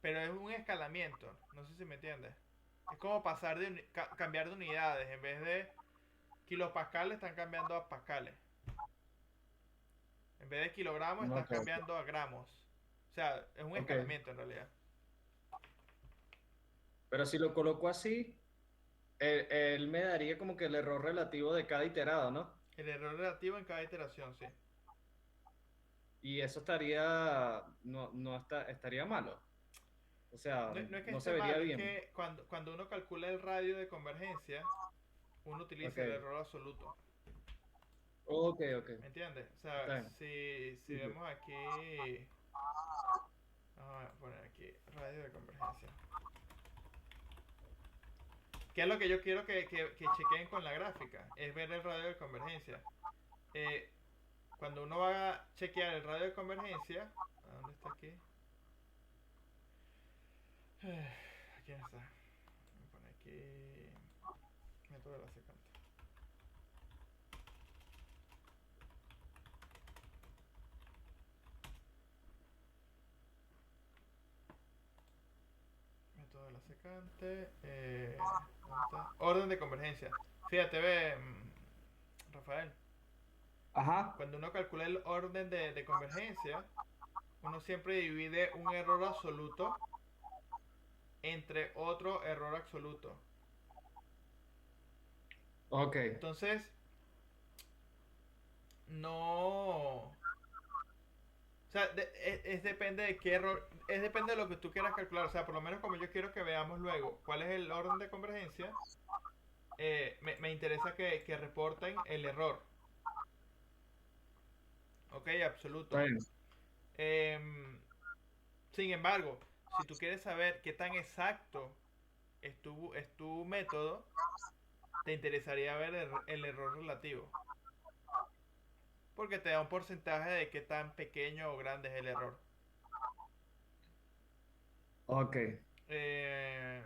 es un escalamiento. No sé si me entiendes. Es como pasar cambiar de unidades. En vez de kilopascales, están cambiando a pascales. En vez de kilogramos, estás Ok, ok. cambiando a gramos. O sea, es un Ok. escalamiento en realidad. Pero si lo coloco así, él me daría como que el error relativo de cada iterado, ¿no? El error relativo en cada iteración, sí. Y eso estaría malo. O sea, No es que no se esté vería malo, es bien. que cuando uno calcula el radio de convergencia, uno Ok, utiliza el error absoluto. Ok, ok. ¿Me entiendes? O sea, Está bien. si Sí, sí. vemos aquí, vamos a poner aquí radio de convergencia. ¿Qué es lo que yo quiero que chequeen con la gráfica? Es ver el radio de convergencia. Eh, Cuando uno va a chequear el radio de convergencia, ¿a dónde está aquí? Aquí está. Voy a poner aquí método de la secante. Método de la secante. ¿Dónde está? Orden de convergencia. Fíjate, ve, Rafael. Ajá. Cuando uno calcula el orden de convergencia, uno siempre divide un error absoluto entre otro error absoluto. Ok. Entonces, no. O sea, depende de qué error. Es depende de lo que tú quieras calcular. O sea, por lo menos como yo quiero que veamos luego cuál es el orden de convergencia, me interesa que reporten el error. Ok, Está absoluto. bien. Em, Sin embargo, si tú quieres saber qué tan exacto es tu método, te interesaría ver el error relativo. Porque te da un porcentaje de qué tan pequeño o grande es el error. Ok. Eh,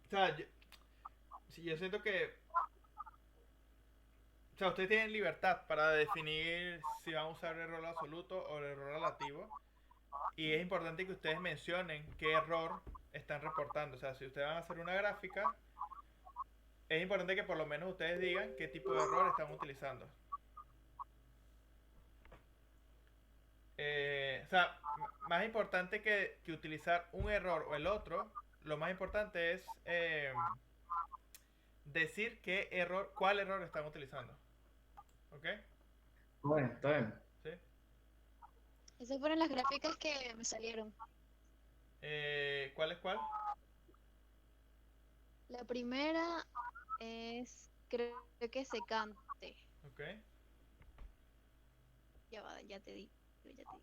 o sea, yo siento que, o sea, ustedes tienen libertad para definir si van a usar el error absoluto o el error relativo. Y es importante que ustedes mencionen qué error están reportando. O sea, si ustedes van a hacer una gráfica, es importante que por lo menos ustedes digan qué tipo de error están utilizando. O sea, más importante que utilizar un error o el otro, lo más importante es decir cuál error están utilizando. ¿Ok? Bueno, está bien. ¿Sí? Esas fueron las gráficas que me salieron. ¿Cuál es cuál? La primera es, creo que secante. Ok. Ya va, ya te digo, ya te digo.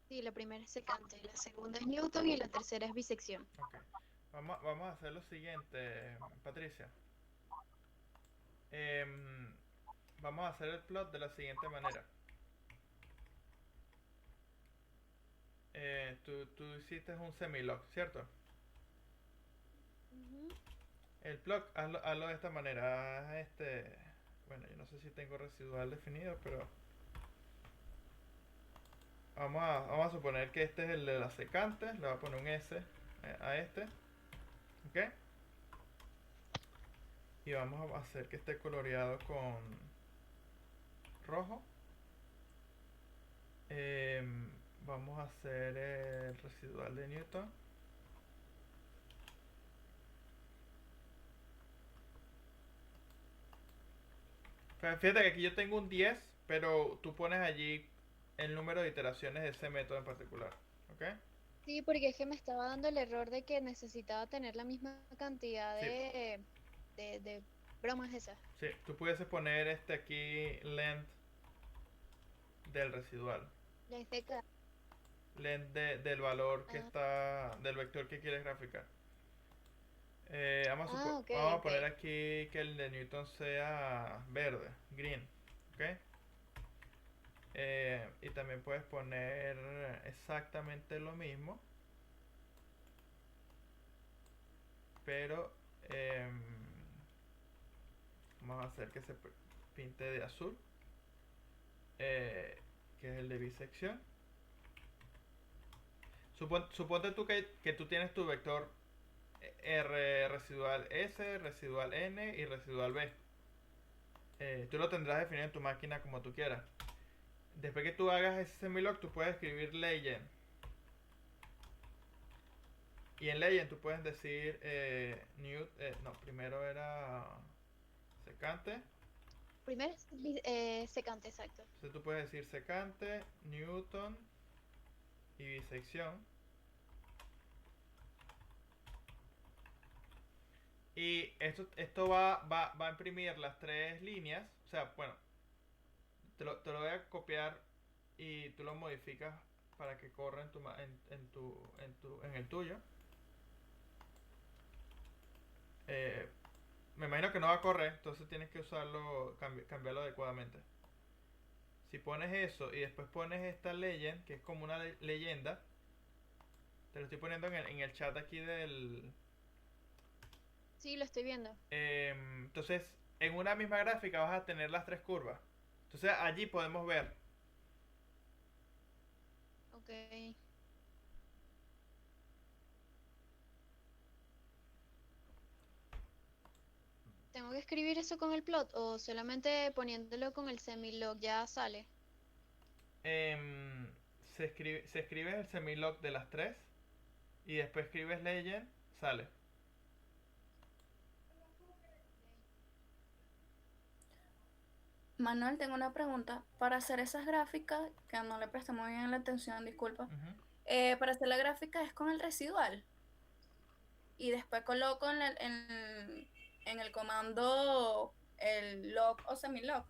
Sí, la primera es secante, la segunda es Newton y la tercera es bisección. Ok. Vamos a hacer lo siguiente, Patricia. Em, Vamos a hacer el plot de la siguiente manera. Tú hiciste un semilog, ¿cierto? Ujú. El plot, hazlo de esta manera. Bueno, yo no sé si tengo residual definido, pero vamos a suponer que este es el de la secante. Le voy a poner un S a este. ¿Ok? Y vamos a hacer que esté coloreado con rojo. Vamos a hacer el residual de Newton. Fíjate que aquí yo tengo un 10, pero tú pones allí el número de iteraciones de ese método en particular. ¿Ok? Sí, porque es que me estaba dando el error de que necesitaba tener la misma cantidad Sí, de bromas esas. sí. Tú pudieses poner aquí length del residual. La ICK. Length del valor que Ah, está, del vector que quieres graficar. ok, Vamos a ok. poner aquí que el de Newton sea verde, green. ¿Ok? Y también puedes poner exactamente lo mismo, pero vamos a hacer que se pinte de azul, eh, que es el de bisección. Suponte tú que tú tienes tu vector R residual S, residual N y residual B. Tú lo tendrás definido en tu máquina como tú quieras. Después que tú hagas ese semilog, tú puedes escribir legend. Y en legend tú puedes decir no, primero era secante. Primero es secante, exacto. Entonces tú puedes decir secante, Newton y bisección. Y esto va a imprimir las tres líneas. O sea, bueno, te lo voy a copiar y tú lo modificas para que corra en el tuyo. Eh, Me imagino que no va a correr, entonces tienes que usarlo, cambiarlo adecuadamente. Si pones eso y después pones esta legend, que es como una leyenda, te lo estoy poniendo en el chat aquí del... Sí, lo estoy viendo. Entonces, en una misma gráfica vas a tener las tres curvas. Entonces allí podemos ver. Ok. ¿Tengo que escribir eso con el plot o solamente poniéndolo con el semilog ya sale? em, se escribe el semilog de las tres y después escribes legend, sale. Manuel, tengo una pregunta. Para hacer esas gráficas, que no le presté muy bien la atención, disculpa. Ujú. Para hacer la gráfica es con el residual. Y después coloco en el comando el log o semilog.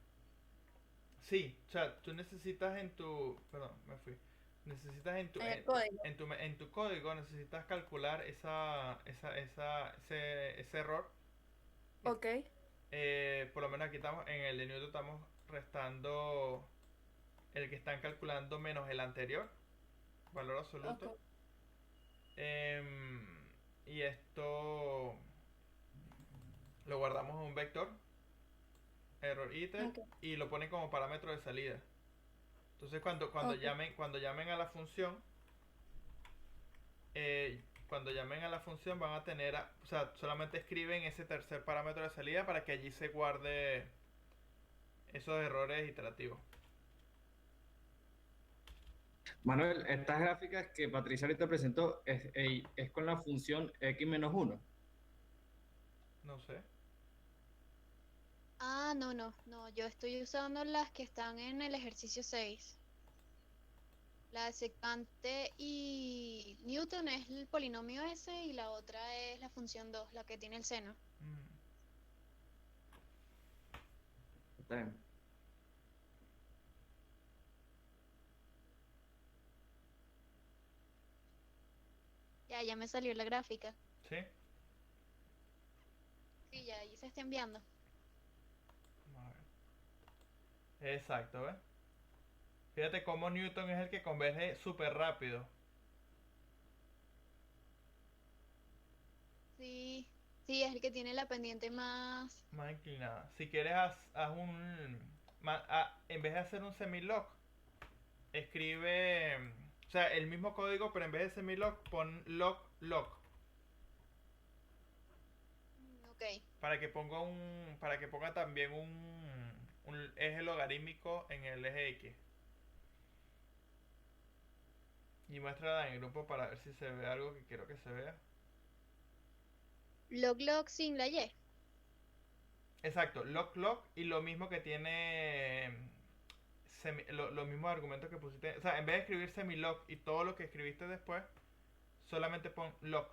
Sí, o sea, tú necesitas en tu... Perdón, me fui. Necesitas en tu, En el código. en tu código, necesitas calcular ese error. Ok, Por lo menos aquí estamos, en el de Newton estamos restando el que están calculando menos el anterior, valor ok, absoluto. Em, y esto lo guardamos en un vector, error iter, ok, y lo ponen como parámetro de salida. Entonces ok. cuando llamen a la función, van a tener, o sea, solamente escriben ese tercer parámetro de salida para que allí se guarde esos errores iterativos. Manuel, estas gráficas que Patricia ahorita presentó es con la función x-1. No sé. Ah, no, no, no, yo estoy usando las que están en el ejercicio 6. La de secante y Newton es el polinomio ese y la otra es la función 2, la que tiene el seno. Mm. Está bien. Ya me salió la gráfica. ¿Sí? Sí, ya ahí se está enviando. A ver. Exacto, ¿ves? Fíjate cómo Newton es el que converge súper rápido. Sí, sí, es el que tiene la pendiente más... Más inclinada. Si quieres, haz un... en vez de hacer un semilog, escribe... O sea, el mismo código, pero en vez de semilog, pon log. Ok, Para que ponga también un eje logarítmico en el eje X. Y muéstrala en el grupo para ver si se ve algo que quiero que se vea. log sin la Y. Exacto, log y lo mismo que tiene los mismos argumentos que pusiste. O sea, en vez de escribir semilog y todo lo que escribiste después, solamente pon log.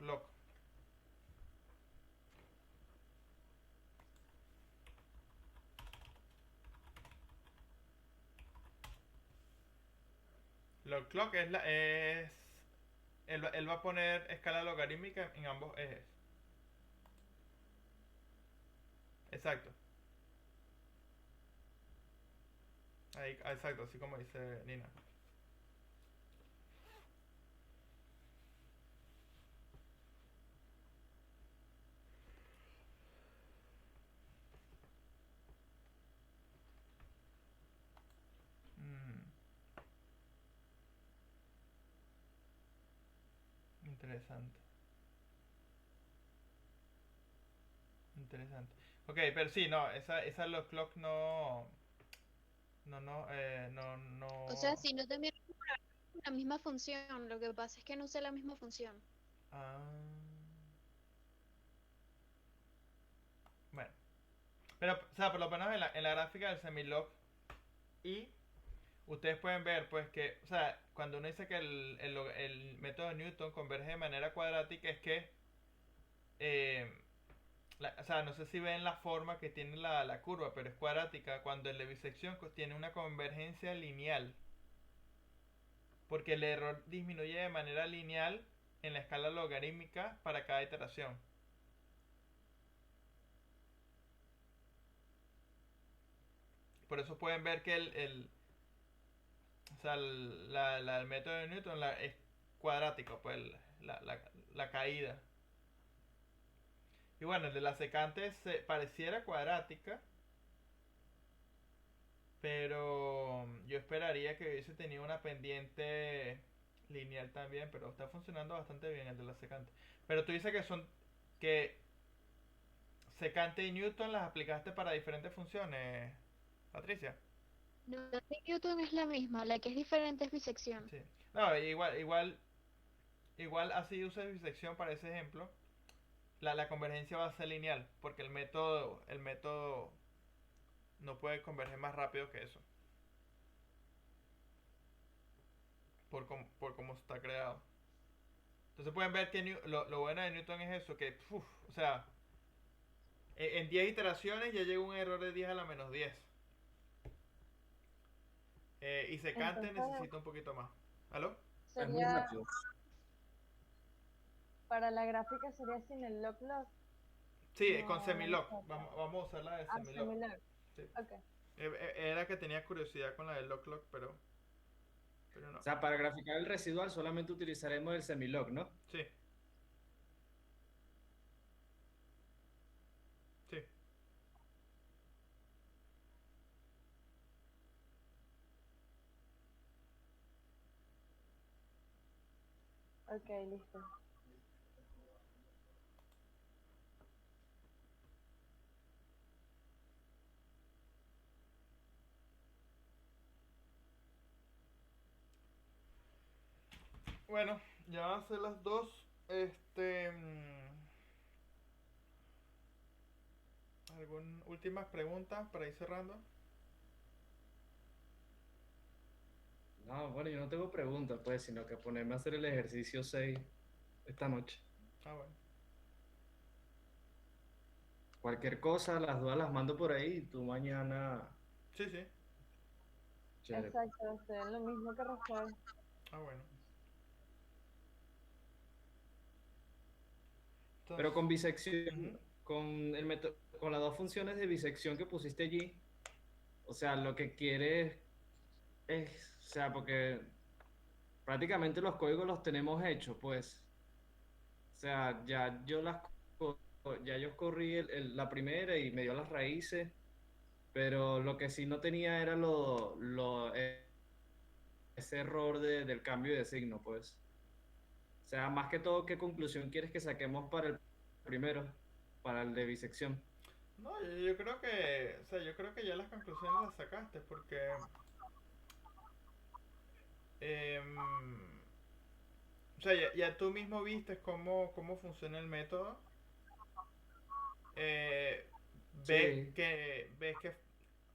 Log él va a poner escala logarítmica en ambos ejes. Exacto. Ahí, exacto, así como dice Nina. Mm, interesante. Interesante. Ok, pero sí, no, esa log clock no. O sea, No. si no también la misma función, lo que pasa es que no usé la misma función. Ah, bueno. Pero, o sea, por lo menos en la gráfica del semilog y ustedes pueden ver, pues, que, o sea, cuando uno dice que el método de Newton converge de manera cuadrática, es que, eh, O sea, no sé si ven la forma que tiene la curva, pero es cuadrática. Cuando el de bisección tiene una convergencia lineal. Porque el error disminuye de manera lineal en la escala logarítmica para cada iteración. Por eso pueden ver que o sea, el método de Newton es cuadrático, pues la caída. Y bueno, el de la secante pareciera cuadrática, pero yo esperaría que hubiese tenido una pendiente lineal también, pero está funcionando bastante bien el de la secante. Pero tú dices que secante y Newton las aplicaste para diferentes funciones, Patricia. No, la de Newton es la misma, la que es diferente es bisección. Sí. No, igual así usas bisección para ese ejemplo. La convergencia va a ser lineal, porque el método no puede converger más rápido que eso. Por cómo está creado. Entonces pueden ver que lo bueno de Newton es eso, que, o sea, en 10 iteraciones ya llega un error de 10 a la menos 10. Y secante Entonces, necesita un poquito más. ¿Aló? Es muy sería, rápido. para la gráfica sería sin el log. Sí, con No, semilog. no, Vamos a usar la de ah, semilog. similar. Sí. Ok. Era que tenía curiosidad con la de log, pero no. O sea, para graficar el residual solamente utilizaremos el semilog, ¿no? Sí, sí. Ok, listo. Bueno, ya van a ser las 2. ¿Alguna últimas preguntas para ir cerrando? No, bueno, yo no tengo preguntas, pues, sino que ponerme a hacer el ejercicio 6 esta noche. Ah, bueno. Cualquier cosa, las dudas las mando por ahí y tú mañana. Sí, sí. Chévere. Exacto, ustedes lo mismo que Rafael. Ah, bueno. Pero con Entonces, bisección, ujú. con las dos funciones de bisección que pusiste allí, o sea, lo que quieres o sea, porque prácticamente los códigos los tenemos hechos, pues. O sea, ya yo corrí la primera y me dio las raíces, pero lo que sí no tenía era ese error del cambio de signo, pues. O sea, más que todo, ¿qué conclusión quieres que saquemos para el primero, para el de bisección? No, yo creo que, o sea, yo creo que ya las conclusiones las sacaste porque em, o sea, ya tú mismo viste cómo funciona el método. Eh, Sí, ves que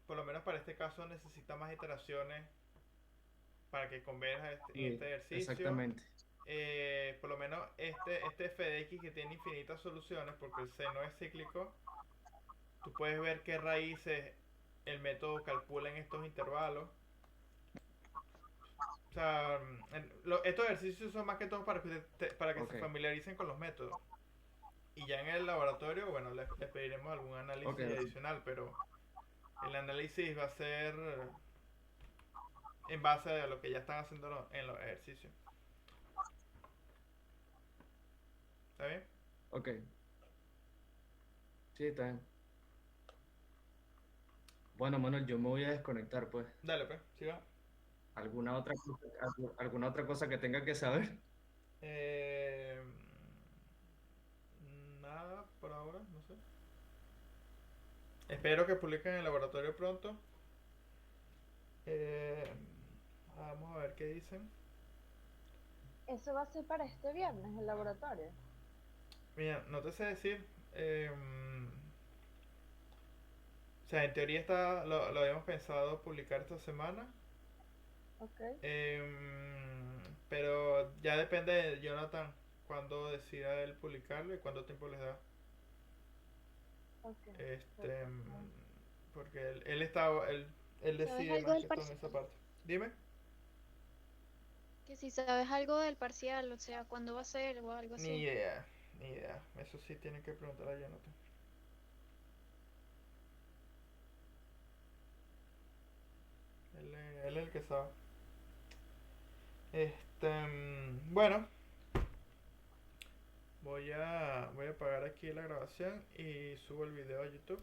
por lo menos para este caso necesita más iteraciones para que converja en sí, este ejercicio. exactamente. Por lo menos este f de x que tiene infinitas soluciones, porque el seno es cíclico, tú puedes ver qué raíces el método calcula en estos intervalos. O sea, estos ejercicios son más que todo para que Ok, se familiaricen con los métodos. Y ya en el laboratorio, bueno, les pediremos algún ok, análisis adicional, pero el análisis va a ser en base a lo que ya están haciendo en los ejercicios. ¿Está bien? ok. Sí, está bien. Bueno, Manuel, yo me voy a desconectar, pues. Dale, pues, sí va. Alguna otra cosa que tenga que saber? Eh, Nada por ahora, no sé. Espero que publiquen en el laboratorio pronto. Eh, Vamos a ver qué dicen. Eso va a ser para este viernes, el laboratorio. Mira, no te sé decir. eh, o sea, en teoría lo habíamos pensado publicar esta semana. Ok. Pero ya depende de Jonathan cuándo decida él publicarlo y cuánto tiempo les da. Ok. Porque él decide algo más del que todo en parcial? esa parte. Dime. Que si sabes algo del parcial, o sea, cuándo va a ser o algo Ni así. idea, ni idea. Eso sí tienen que preguntar a Jonathan. Él es el que sabe. Bueno, voy a apagar aquí la grabación y subo el video a YouTube.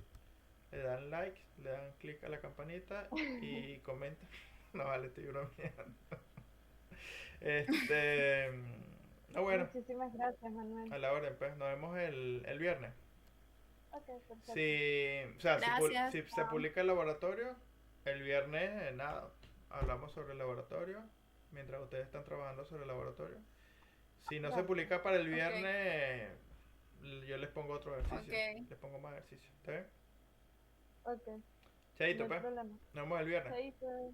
Le dan like, le dan click a la campanita y comentan. No vale, estoy bromeando. Bueno, Muchísimas gracias, Manuel. a la orden, pues nos vemos el viernes. Ok, perfecto. Si, o sea, Gracias. si se publica el laboratorio, el viernes, nada, hablamos sobre el laboratorio, mientras ustedes están trabajando sobre el laboratorio. Si no se Vale. publica para el Ok. viernes, yo les pongo otro ejercicio, Ok. les pongo más ejercicio, ¿está bien? Ok, no Chaito, hay pues, problema. nos vemos el viernes. Chaito.